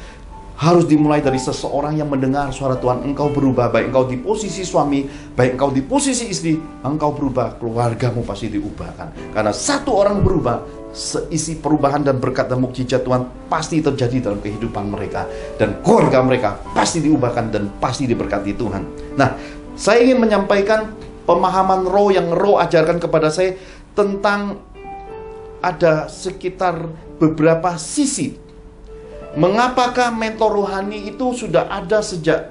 Harus dimulai dari seseorang yang mendengar suara Tuhan. Engkau berubah, baik engkau di posisi suami, baik engkau di posisi istri, engkau berubah, keluargamu pasti diubahkan. Karena satu orang berubah, seisi perubahan dan berkat dan mukjizat Tuhan pasti terjadi dalam kehidupan mereka. Dan keluarga mereka pasti diubahkan dan pasti diberkati Tuhan. Nah, saya ingin menyampaikan pemahaman roh yang roh ajarkan kepada saya tentang ada sekitar beberapa sisi. Mengapakah mentor rohani itu sudah ada sejak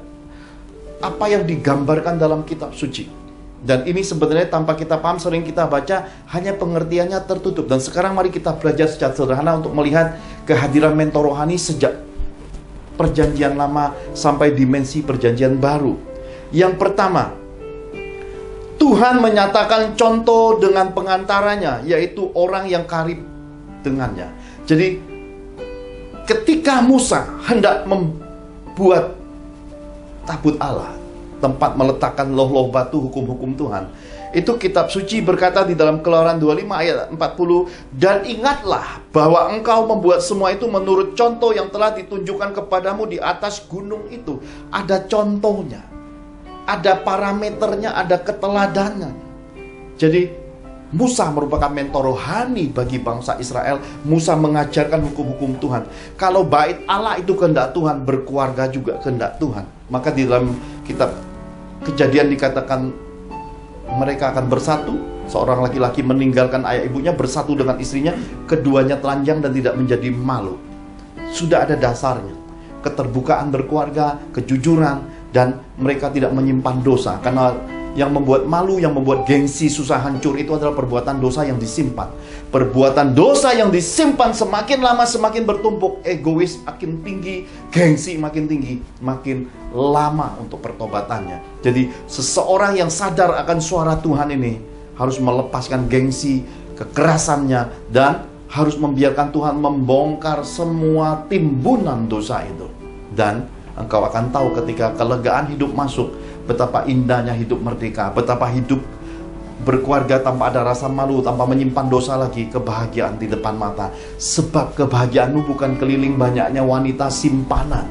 apa yang digambarkan dalam kitab suci. Dan ini sebenarnya tanpa kita paham, sering kita baca, hanya pengertiannya tertutup. Dan sekarang mari kita belajar secara sederhana untuk melihat kehadiran mentor rohani sejak perjanjian lama sampai dimensi perjanjian baru. Yang pertama, Tuhan menyatakan contoh dengan pengantaranya, yaitu orang yang karib dengannya. Jadi ketika Musa hendak membuat tabut Allah, tempat meletakkan loh-loh batu hukum-hukum Tuhan, itu kitab suci berkata di dalam Keluaran 25 ayat 40, dan ingatlah bahwa engkau membuat semua itu menurut contoh yang telah ditunjukkan kepadamu di atas gunung itu. Ada contohnya, ada parameternya, ada keteladannya. Jadi Musa merupakan mentor rohani bagi bangsa Israel. Musa mengajarkan hukum-hukum Tuhan. Kalau bait Allah itu kehendak Tuhan, berkeluarga juga kehendak Tuhan. Maka di dalam kitab Kejadian dikatakan mereka akan bersatu. Seorang laki-laki meninggalkan ayah ibunya, bersatu dengan istrinya, keduanya telanjang dan tidak menjadi malu. Sudah ada dasarnya. Keterbukaan berkeluarga, kejujuran, dan mereka tidak menyimpan dosa. Karena yang membuat malu, yang membuat gengsi susah hancur itu adalah perbuatan dosa yang disimpan. Perbuatan dosa yang disimpan semakin lama semakin bertumpuk. Egois makin tinggi, gengsi makin tinggi, makin lama untuk pertobatannya. Jadi seseorang yang sadar akan suara Tuhan ini harus melepaskan gengsi, kekerasannya, dan harus membiarkan Tuhan membongkar semua timbunan dosa itu. Dan engkau akan tahu ketika kelegaan hidup masuk, betapa indahnya hidup merdeka, betapa hidup berkeluarga tanpa ada rasa malu, tanpa menyimpan dosa lagi, kebahagiaan di depan mata. Sebab kebahagiaanmu bukan keliling banyaknya wanita simpanan.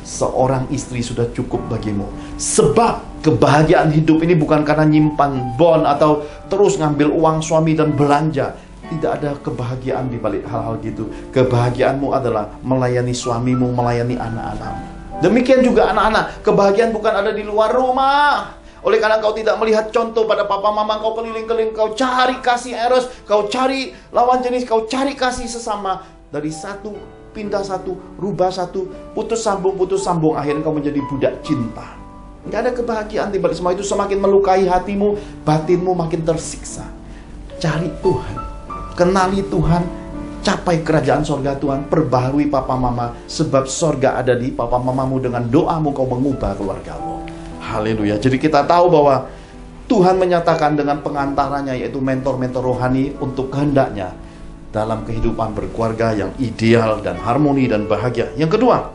Seorang istri sudah cukup bagimu. Sebab kebahagiaan hidup ini bukan karena nyimpan bond atau terus ngambil uang suami dan belanja. Tidak ada kebahagiaan di balik hal-hal gitu. Kebahagiaanmu adalah melayani suamimu, melayani anak-anakmu. Demikian juga anak-anak, kebahagiaan bukan ada di luar rumah. Oleh karena kau tidak melihat contoh pada papa mama, kau keliling-keliling, kau cari kasih eros, kau cari lawan jenis, kau cari kasih sesama. Dari satu, pindah satu, rubah satu, putus sambung, akhirnya kau menjadi budak cinta. Tidak ada kebahagiaan di balik semua itu, semakin melukai hatimu, batinmu makin tersiksa. Cari Tuhan, kenali Tuhan, capai kerajaan sorga Tuhan, perbaharui papa mama, sebab sorga ada di papa mamamu. Dengan doamu kau mengubah keluargamu. Haleluya. Jadi kita tahu bahwa Tuhan menyatakan dengan pengantaranya, yaitu mentor-mentor rohani, untuk kehendaknya dalam kehidupan berkeluarga yang ideal dan harmoni dan bahagia. Yang kedua,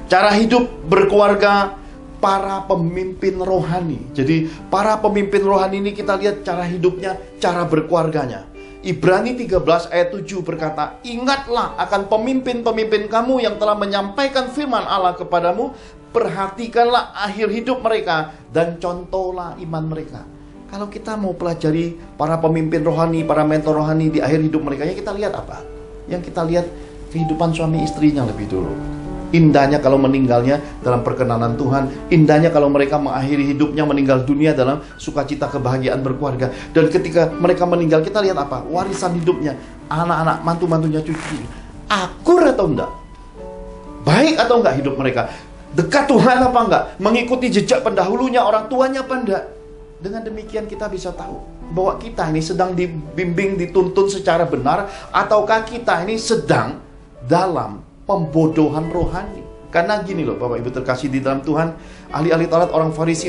cara hidup berkeluarga para pemimpin rohani. Jadi para pemimpin rohani ini kita lihat cara hidupnya, cara berkeluarganya. Ibrani 13 ayat 7 berkata, ingatlah akan pemimpin-pemimpin kamu yang telah menyampaikan firman Allah kepadamu. Perhatikanlah akhir hidup mereka dan contohlah iman mereka. Kalau kita mau pelajari para pemimpin rohani, para mentor rohani di akhir hidup mereka, ya kita lihat apa? Yang kita lihat kehidupan suami istrinya lebih dulu. Indahnya kalau meninggalnya dalam perkenanan Tuhan. Indahnya kalau mereka mengakhiri hidupnya, meninggal dunia dalam sukacita kebahagiaan berkeluarga. Dan ketika mereka meninggal, kita lihat apa? Warisan hidupnya, anak-anak, mantu-mantunya, cucu. Akur atau enggak? Baik atau enggak hidup mereka? Dekat Tuhan apa enggak? Mengikuti jejak pendahulunya, orang tuanya apa enggak? Dengan demikian kita bisa tahu bahwa kita ini sedang dibimbing, dituntun secara benar, ataukah kita ini sedang dalam pembodohan rohani. Karena gini loh Bapak Ibu terkasih di dalam Tuhan, ahli-ahli Taurat, orang Farisi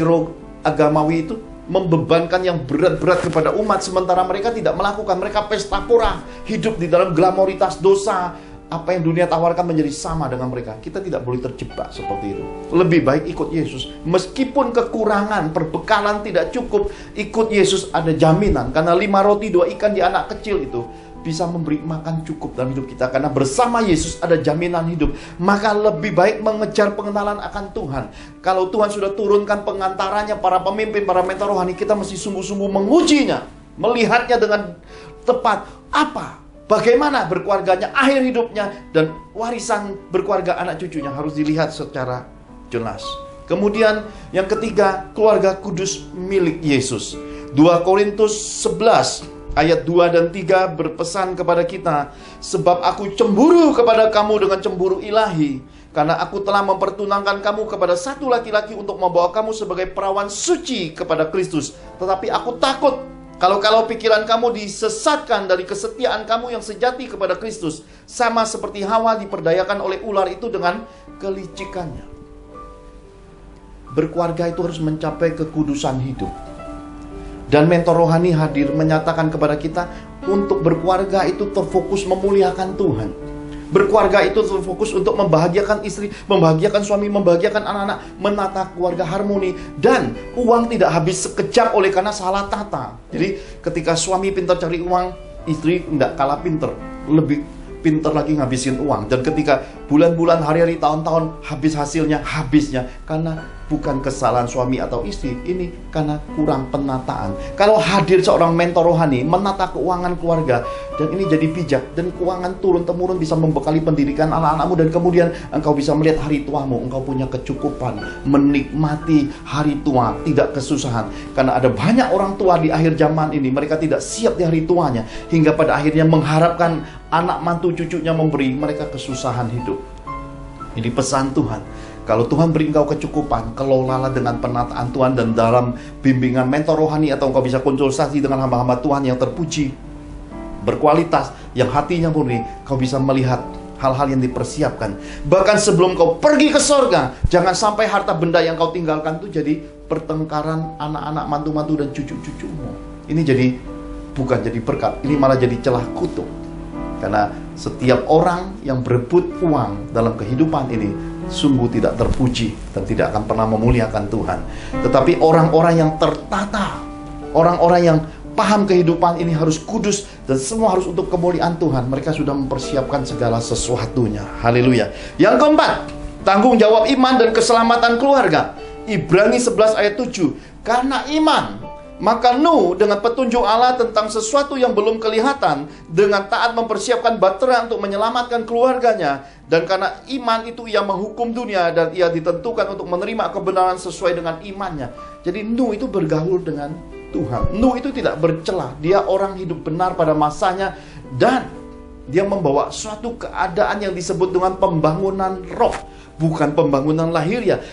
agamawi itu membebankan yang berat-berat kepada umat, sementara mereka tidak melakukan. Mereka pesta pora, hidup di dalam glamoritas dosa. Apa yang dunia tawarkan menjadi sama dengan mereka. Kita tidak boleh terjebak seperti itu. Lebih baik ikut Yesus. Meskipun kekurangan, perbekalan tidak cukup, ikut Yesus ada jaminan. Karena 5 roti 2 ikan di anak kecil itu bisa memberi makan cukup dalam hidup kita. Karena bersama Yesus ada jaminan hidup. Maka lebih baik mengejar pengenalan akan Tuhan. Kalau Tuhan sudah turunkan pengantarannya, para pemimpin, para mentor rohani, kita mesti sungguh-sungguh mengujinya, melihatnya dengan tepat. Apa? Bagaimana berkeluarganya, akhir hidupnya, dan warisan berkeluarga anak cucunya harus dilihat secara jelas. Kemudian yang ketiga, keluarga kudus milik Yesus. 2 Korintus 11 ayat 2 dan 3 berpesan kepada kita, sebab aku cemburu kepada kamu dengan cemburu ilahi, karena aku telah mempertunangkan kamu kepada satu laki-laki untuk membawa kamu sebagai perawan suci kepada Kristus. Tetapi aku takut kalau pikiran kamu disesatkan dari kesetiaan kamu yang sejati kepada Kristus, sama seperti Hawa diperdayakan oleh ular itu dengan kelicikannya. Berkeluarga itu harus mencapai kekudusan hidup. Dan mentor rohani hadir menyatakan kepada kita untuk berkeluarga itu terfokus memuliakan Tuhan. Berkeluarga itu terfokus untuk membahagiakan istri, membahagiakan suami, membahagiakan anak-anak, menata keluarga harmoni. Dan uang tidak habis sekejap oleh karena salah tata. Jadi ketika suami pintar cari uang, istri tidak kalah pintar, lebih pintar lagi ngabisin uang. Dan ketika bulan-bulan, hari-hari, tahun-tahun habis hasilnya, habisnya karena bukan kesalahan suami atau istri, ini karena kurang penataan. Kalau hadir seorang mentor rohani menata keuangan keluarga, dan ini jadi bijak, dan keuangan turun-temurun bisa membekali pendidikan anak-anakmu, dan kemudian engkau bisa melihat hari tuamu, engkau punya kecukupan, menikmati hari tua, tidak kesusahan. Karena ada banyak orang tua di akhir zaman ini, mereka tidak siap di hari tuanya, hingga pada akhirnya mengharapkan anak mantu cucunya memberi mereka kesusahan hidup. Ini pesan Tuhan. Kalau Tuhan beri engkau kecukupan, kelolalah dengan penataan Tuhan, dan dalam bimbingan mentor rohani, atau engkau bisa konsultasi dengan hamba-hamba Tuhan yang terpuji, berkualitas, yang hatinya murni, kau bisa melihat hal-hal yang dipersiapkan. Bahkan sebelum kau pergi ke sorga, jangan sampai harta benda yang kau tinggalkan itu jadi pertengkaran anak-anak, mantu-mantu, dan cucu-cucumu. Ini jadi bukan jadi berkat, ini malah jadi celah kutuk. Karena setiap orang yang berebut uang dalam kehidupan ini sungguh tidak terpuji dan tidak akan pernah memuliakan Tuhan. Tetapi orang-orang yang tertata, Orang-orang yang paham kehidupan ini harus kudus dan semua harus untuk kemuliaan Tuhan. Mereka sudah mempersiapkan segala sesuatunya. Haleluya. Yang keempat, tanggung jawab iman dan keselamatan keluarga. Ibrani 11 ayat 7. Karena iman, maka Nuh dengan petunjuk Allah tentang sesuatu yang belum kelihatan, dengan taat mempersiapkan bahtera untuk menyelamatkan keluarganya. Dan karena iman itu ia menghukum dunia, dan ia ditentukan untuk menerima kebenaran sesuai dengan imannya. Jadi Nuh itu bergaul dengan Tuhan. Nuh itu tidak bercelah. Dia orang hidup benar pada masanya, dan dia membawa suatu keadaan yang disebut dengan pembangunan roh, bukan pembangunan lahiriah.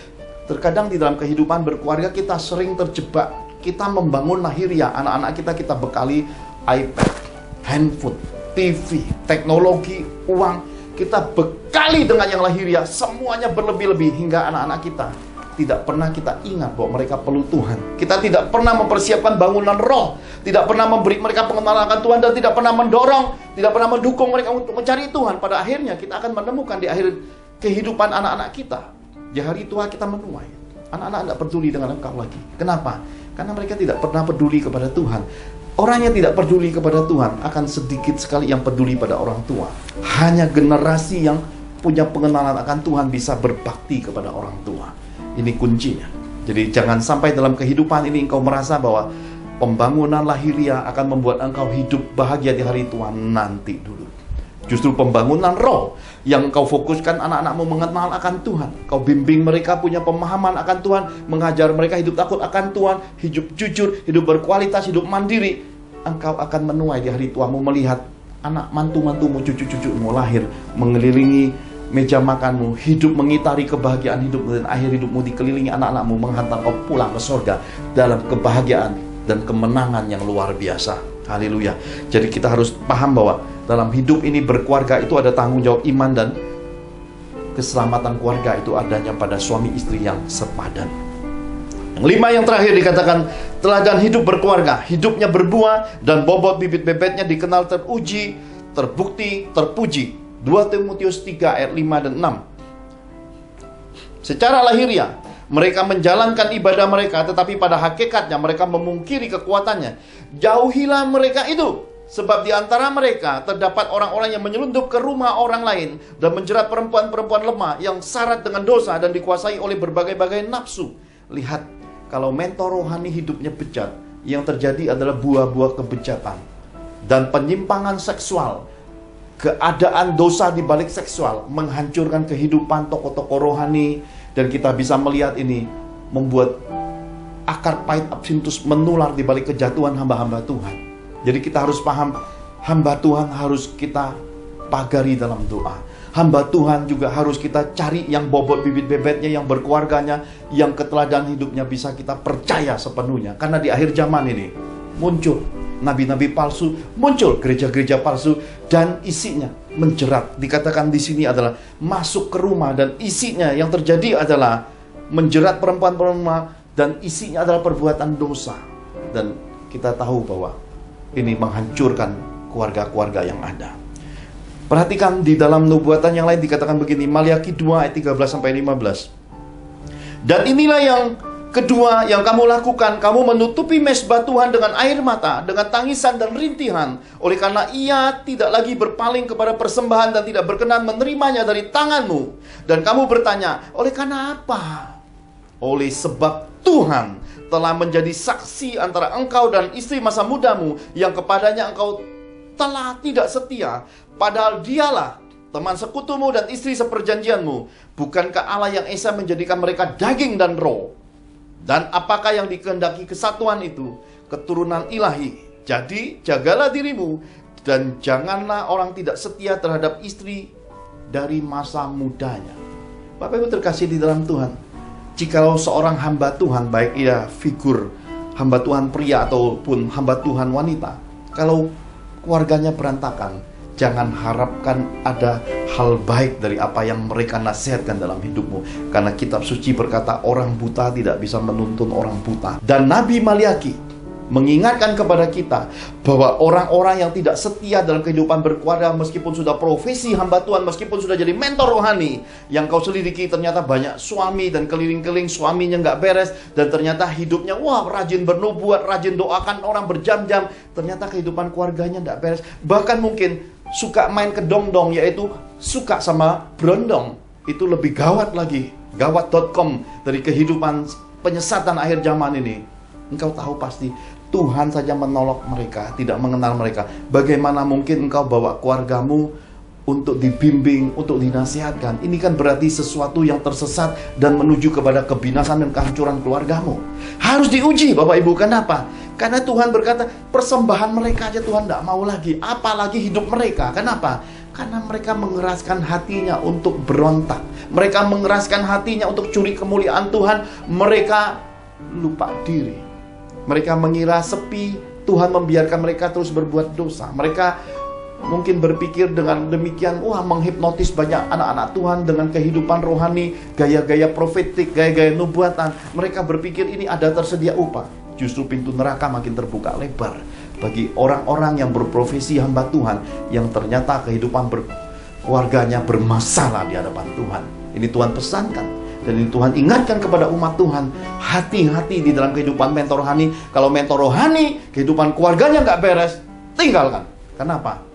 Terkadang di dalam kehidupan berkeluarga kita sering terjebak. Kita membangun lahiriah, anak-anak kita bekali iPad, handphone, TV, teknologi, uang. Kita bekali dengan yang lahiriah, semuanya berlebih-lebih hingga anak-anak kita tidak pernah kita ingat bahwa mereka perlu Tuhan. Kita tidak pernah mempersiapkan bangunan roh, tidak pernah memberi mereka pengenalan akan Tuhan, dan tidak pernah mendorong, tidak pernah mendukung mereka untuk mencari Tuhan. Pada akhirnya kita akan menemukan di akhir kehidupan anak-anak kita, di hari tua kita menuai, anak-anak tidak peduli dengan engkau lagi. Kenapa? Karena mereka tidak pernah peduli kepada Tuhan. Orang yang tidak peduli kepada Tuhan akan sedikit sekali yang peduli pada orang tua. Hanya generasi yang punya pengenalan akan Tuhan bisa berbakti kepada orang tua. Ini kuncinya. Jadi jangan sampai dalam kehidupan ini engkau merasa bahwa pembangunan lahiriah akan membuat engkau hidup bahagia di hari tua. Nanti dulu. Justru pembangunan roh yang engkau fokuskan anak-anakmu mengenal akan Tuhan. Kau bimbing mereka punya pemahaman akan Tuhan, mengajar mereka hidup takut akan Tuhan, hidup jujur, hidup berkualitas, hidup mandiri. Engkau akan menuai di hari tuamu melihat anak mantu-mantumu, cucu-cucumu lahir mengelilingi meja makanmu, hidup mengitari kebahagiaan hidupmu, dan akhir hidupmu dikelilingi anak-anakmu menghantar kau pulang ke surga dalam kebahagiaan dan kemenangan yang luar biasa. Haleluya. Jadi kita harus paham bahwa dalam hidup ini berkeluarga itu ada tanggung jawab iman, dan keselamatan keluarga itu adanya pada suami istri yang sepadan. Yang lima, yang terakhir dikatakan teladan hidup berkeluarga. Hidupnya berbuah dan bobot bibit-bebetnya dikenal teruji, terbukti, terpuji. 2 Timotius 3 ayat 5 dan 6. Secara lahiriah mereka menjalankan ibadah mereka, tetapi pada hakikatnya mereka memungkiri kekuatannya. Jauhilah mereka itu, sebab di antara mereka terdapat orang-orang yang menyelundup ke rumah orang lain dan menjerat perempuan-perempuan lemah yang syarat dengan dosa dan dikuasai oleh berbagai-bagai nafsu. Lihat, kalau mentor rohani hidupnya bejat, yang terjadi adalah buah-buah kebejatan dan penyimpangan seksual. Keadaan dosa di balik seksual menghancurkan kehidupan tokoh-tokoh rohani, dan kita bisa melihat ini membuat akar pahit absintus menular di balik kejatuhan hamba-hamba Tuhan. Jadi kita harus paham, hamba Tuhan harus kita pagari dalam doa. Hamba Tuhan juga harus kita cari yang bobot bibit bebetnya, yang berkeluarganya, yang keteladan hidupnya bisa kita percaya sepenuhnya. Karena di akhir zaman ini muncul nabi-nabi palsu, muncul gereja-gereja palsu, dan isinya menjerat. Dikatakan di sini adalah masuk ke rumah, dan isinya yang terjadi adalah menjerat perempuan-perempuan, dan isinya adalah perbuatan dosa. Dan kita tahu bahwa ini menghancurkan keluarga-keluarga yang ada. Perhatikan di dalam nubuatan yang lain dikatakan begini, Maliaki 2 ayat 13-15. Dan inilah yang kedua yang kamu lakukan, kamu menutupi mezbah Tuhan dengan air mata, dengan tangisan dan rintihan, oleh karena ia tidak lagi berpaling kepada persembahan dan tidak berkenan menerimanya dari tanganmu. Dan kamu bertanya, oleh karena apa? Oleh sebab Tuhan telah menjadi saksi antara engkau dan istri masa mudamu, yang kepadanya engkau telah tidak setia, padahal dialah teman sekutumu dan istri seperjanjianmu. Bukankah Allah yang esa menjadikan mereka daging dan roh? Dan apakah yang dikehendaki kesatuan itu? Keturunan ilahi. Jadi jagalah dirimu, dan janganlah orang tidak setia terhadap istri dari masa mudanya. Bapak Ibu terkasih di dalam Tuhan, jikalau seorang hamba Tuhan, baik ia figur hamba Tuhan pria ataupun hamba Tuhan wanita, kalau keluarganya berantakan, jangan harapkan ada hal baik dari apa yang mereka nasihatkan dalam hidupmu. Karena kitab suci berkata orang buta tidak bisa menuntun orang buta. Dan Nabi Maliaki mengingatkan kepada kita bahwa orang-orang yang tidak setia dalam kehidupan berkeluarga, meskipun sudah profesi hamba Tuhan, meskipun sudah jadi mentor rohani, yang kau selidiki ternyata banyak suami dan keliling-keliling suaminya nggak beres, dan ternyata hidupnya rajin bernubuat, rajin doakan orang berjam-jam, ternyata kehidupan keluarganya nggak beres. Bahkan mungkin suka main kedongdong, yaitu suka sama berondong. Itu lebih gawat lagi, gawat.com dari kehidupan penyesatan akhir zaman ini. Engkau tahu pasti Tuhan saja menolak mereka, tidak mengenal mereka. Bagaimana mungkin engkau bawa keluargamu untuk dibimbing, untuk dinasihatkan? Ini kan berarti sesuatu yang tersesat dan menuju kepada kebinasan dan kehancuran keluargamu. Harus diuji Bapak Ibu. Kenapa? Karena Tuhan berkata, persembahan mereka aja Tuhan tidak mau lagi, apalagi hidup mereka. Kenapa? Karena mereka mengeraskan hatinya untuk berontak. Mereka mengeraskan hatinya untuk curi kemuliaan Tuhan. Mereka lupa diri. Mereka mengira sepi, Tuhan membiarkan mereka terus berbuat dosa. Mereka mungkin berpikir dengan demikian, menghipnotis banyak anak-anak Tuhan dengan kehidupan rohani, gaya-gaya profetik, gaya-gaya nubuatan. Mereka berpikir ini ada tersedia upah. Justru pintu neraka makin terbuka lebar bagi orang-orang yang berprofesi hamba Tuhan, yang ternyata kehidupan berkeluarganya bermasalah di hadapan Tuhan. Ini Tuhan pesankan. Dan ini Tuhan ingatkan kepada umat Tuhan, hati-hati di dalam kehidupan mentor rohani. Kalau mentor rohani, kehidupan keluarganya nggak beres, tinggalkan. Kenapa?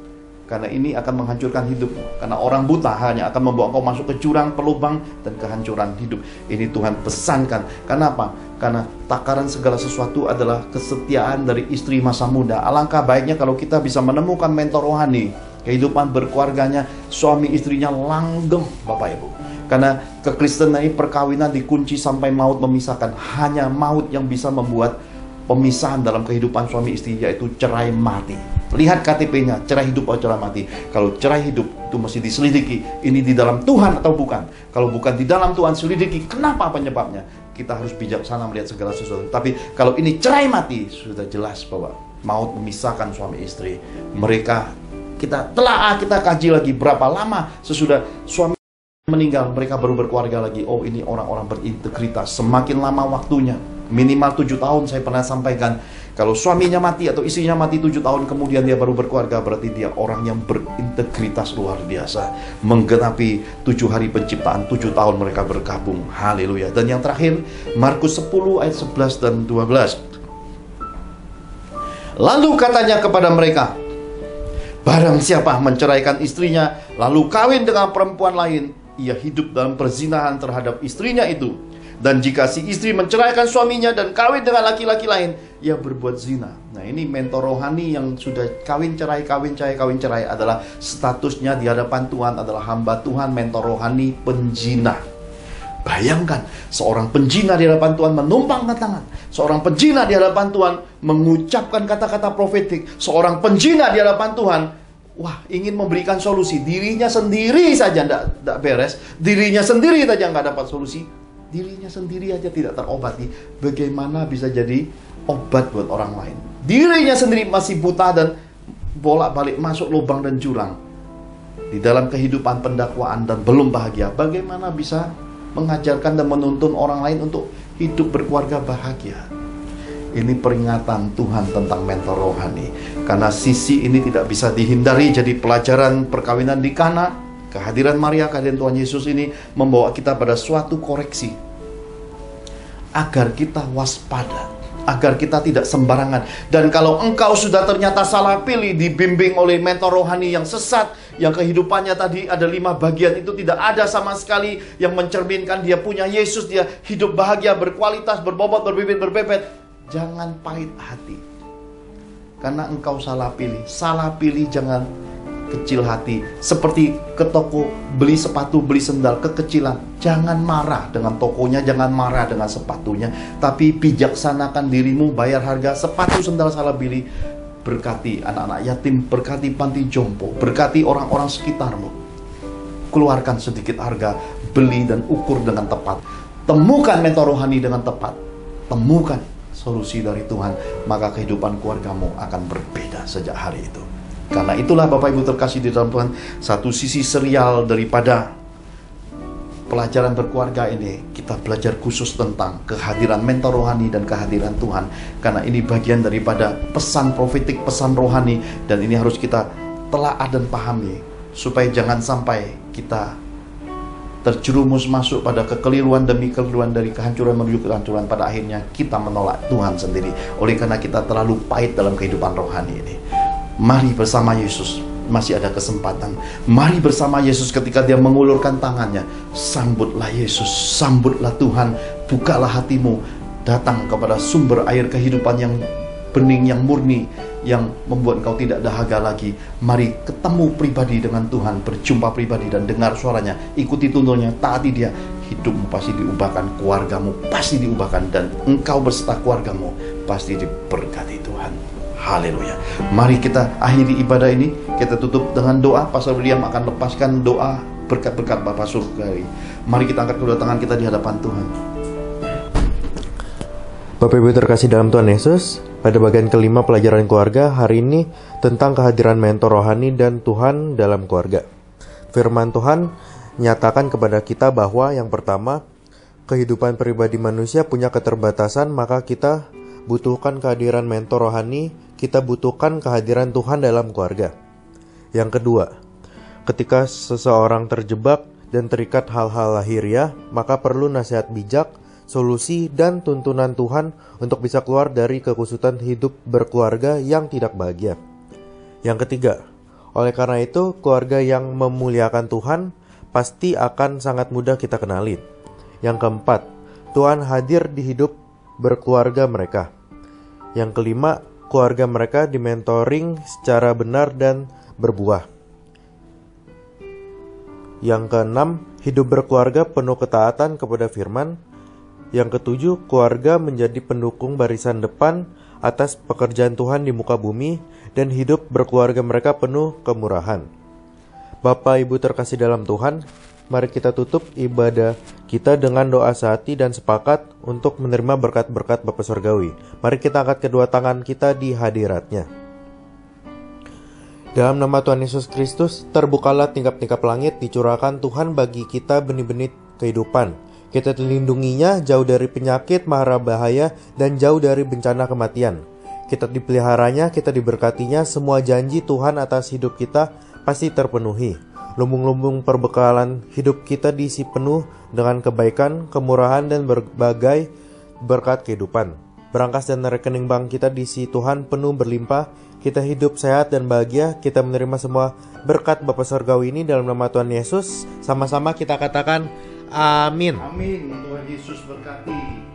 Karena ini akan menghancurkan hidupmu. Karena orang buta hanya akan membawa engkau masuk ke jurang, pelubang, dan kehancuran hidup. Ini Tuhan pesankan. Kenapa? Karena takaran segala sesuatu adalah kesetiaan dari istri masa muda. Alangkah baiknya kalau kita bisa menemukan mentor rohani, kehidupan berkeluarganya, suami istrinya langgeng, Bapak Ibu. Karena kekristenan ini perkawinan dikunci sampai maut memisahkan. Hanya maut yang bisa membuat pemisahan dalam kehidupan suami istri, yaitu cerai mati. Lihat KTP-nya, cerai hidup atau cerai mati. Kalau cerai hidup itu mesti diselidiki, ini di dalam Tuhan atau bukan. Kalau bukan di dalam Tuhan, selidiki kenapa penyebabnya. Kita harus bijaksana melihat segala sesuatu. Tapi kalau ini cerai mati, sudah jelas bahwa maut memisahkan suami istri. Mereka kita kaji lagi berapa lama sesudah suami meninggal, mereka baru berkeluarga lagi. Oh, ini orang-orang berintegritas. Semakin lama waktunya, minimal 7 tahun saya pernah sampaikan. Kalau suaminya mati atau istrinya mati 7 tahun kemudian dia baru berkeluarga, berarti dia orang yang berintegritas luar biasa. Menggenapi 7 hari penciptaan, 7 tahun mereka berkabung. Haleluya. Dan yang terakhir, Markus 10 ayat 11 dan 12. Lalu katanya kepada mereka, barang siapa menceraikan istrinya lalu kawin dengan perempuan lain, ia hidup dalam perzinahan terhadap istrinya itu. Dan jika si istri menceraikan suaminya dan kawin dengan laki-laki lain, ia berbuat zina. Nah, ini mentor rohani yang sudah kawin cerai adalah statusnya di hadapan Tuhan adalah hamba Tuhan, mentor rohani penjina. Bayangkan, seorang penjina di hadapan Tuhan menumpangkan tangan. Seorang penjina di hadapan Tuhan mengucapkan kata-kata profetik. Seorang penjina di hadapan Tuhan ingin memberikan solusi. Dirinya sendiri saja tidak beres. Dirinya sendiri saja nggak dapat solusi. Dirinya sendiri aja tidak terobati. Bagaimana bisa jadi obat buat orang lain? Dirinya sendiri masih buta dan bolak-balik masuk lubang dan jurang. Di dalam kehidupan pendakwaan dan belum bahagia. Bagaimana bisa mengajarkan dan menuntun orang lain untuk hidup berkeluarga bahagia? Ini peringatan Tuhan tentang mentor rohani. Karena sisi ini tidak bisa dihindari. Jadi pelajaran perkawinan di Kana, kehadiran Maria, kehadiran Tuhan Yesus ini membawa kita pada suatu koreksi. Agar kita waspada, agar kita tidak sembarangan. Dan kalau engkau sudah ternyata salah pilih, dibimbing oleh mentor rohani yang sesat, yang kehidupannya tadi ada 5 bagian itu tidak ada sama sekali yang mencerminkan dia punya Yesus, dia hidup bahagia, berkualitas, berbobot, berbibit, berbebet, jangan pahit hati. Karena engkau salah pilih. Salah pilih jangan kecil hati. Seperti ke toko beli sepatu, beli sendal, kekecilan. Jangan marah dengan tokonya, jangan marah dengan sepatunya, tapi bijaksanakan dirimu, bayar harga sepatu sendal salah beli. Berkati anak-anak yatim, berkati panti jompo, berkati orang-orang sekitarmu. Keluarkan sedikit harga, beli dan ukur dengan tepat. Temukan mentor rohani dengan tepat. Temukan solusi dari Tuhan, maka kehidupan keluargamu akan berbeda sejak hari itu. Karena itulah Bapak Ibu terkasih di dalam Tuhan, satu sisi serial daripada pelajaran berkeluarga ini kita belajar khusus tentang kehadiran mentor rohani dan kehadiran Tuhan. Karena ini bagian daripada pesan profetik, pesan rohani, dan ini harus kita telaah dan pahami supaya jangan sampai kita terjerumus masuk pada kekeliruan demi kekeliruan, dari kehancuran menuju kehancuran. Pada akhirnya kita menolak Tuhan sendiri oleh karena kita terlalu pahit dalam kehidupan rohani ini. Mari bersama Yesus, masih ada kesempatan. Mari bersama Yesus ketika dia mengulurkan tangannya. Sambutlah Yesus, sambutlah Tuhan, bukalah hatimu, datang kepada sumber air kehidupan yang bening, yang murni, yang membuat engkau tidak dahaga lagi. Mari ketemu pribadi dengan Tuhan, berjumpa pribadi dan dengar suaranya, ikuti tuntunannya, taati dia. Hidupmu pasti diubahkan, keluargamu pasti diubahkan, dan engkau beserta keluargamu pasti diberkati Tuhan. Haleluya. Mari kita akhiri ibadah ini, kita tutup dengan doa. Pastor William akan lepaskan doa berkat-berkat Bapa Surgawi. Mari kita angkat kedua tangan kita di hadapan Tuhan. Bapak Ibu terkasih dalam Tuhan Yesus, pada bagian kelima pelajaran keluarga hari ini tentang kehadiran mentor rohani dan Tuhan dalam keluarga. Firman Tuhan nyatakan kepada kita bahwa yang pertama, kehidupan pribadi manusia punya keterbatasan, maka kita butuhkan kehadiran mentor rohani, kita butuhkan kehadiran Tuhan dalam keluarga. Yang kedua, ketika seseorang terjebak dan terikat hal-hal lahiriah, maka perlu nasihat bijak, solusi, dan tuntunan Tuhan untuk bisa keluar dari kekusutan hidup berkeluarga yang tidak bahagia. Yang ketiga, oleh karena itu, keluarga yang memuliakan Tuhan pasti akan sangat mudah kita kenali. Yang keempat, Tuhan hadir di hidup berkeluarga mereka. Yang kelima, keluarga mereka dimentoring secara benar dan berbuah. Yang keenam, hidup berkeluarga penuh ketaatan kepada firman. Yang ketujuh, keluarga menjadi pendukung barisan depan atas pekerjaan Tuhan di muka bumi, dan hidup berkeluarga mereka penuh kemurahan. Bapak Ibu terkasih dalam Tuhan, mari kita tutup ibadah kita dengan doa sehati dan sepakat untuk menerima berkat-berkat Bapa Surgawi. Mari kita angkat kedua tangan kita di hadiratnya. Dalam nama Tuhan Yesus Kristus, terbukalah tingkap-tingkap langit, dicurahkan Tuhan bagi kita benih-benih kehidupan. Kita dilindunginya jauh dari penyakit, mara bahaya, dan jauh dari bencana kematian. Kita dipeliharanya, kita diberkatinya, semua janji Tuhan atas hidup kita pasti terpenuhi. Lumbung-lumbung perbekalan hidup kita diisi penuh dengan kebaikan, kemurahan, dan berbagai berkat kehidupan. Berangkas dan rekening bank kita diisi Tuhan penuh berlimpah. Kita hidup sehat dan bahagia. Kita menerima semua berkat Bapa Surgawi ini dalam nama Tuhan Yesus. Sama-sama kita katakan, amin. Amin. Tuhan Yesus berkati.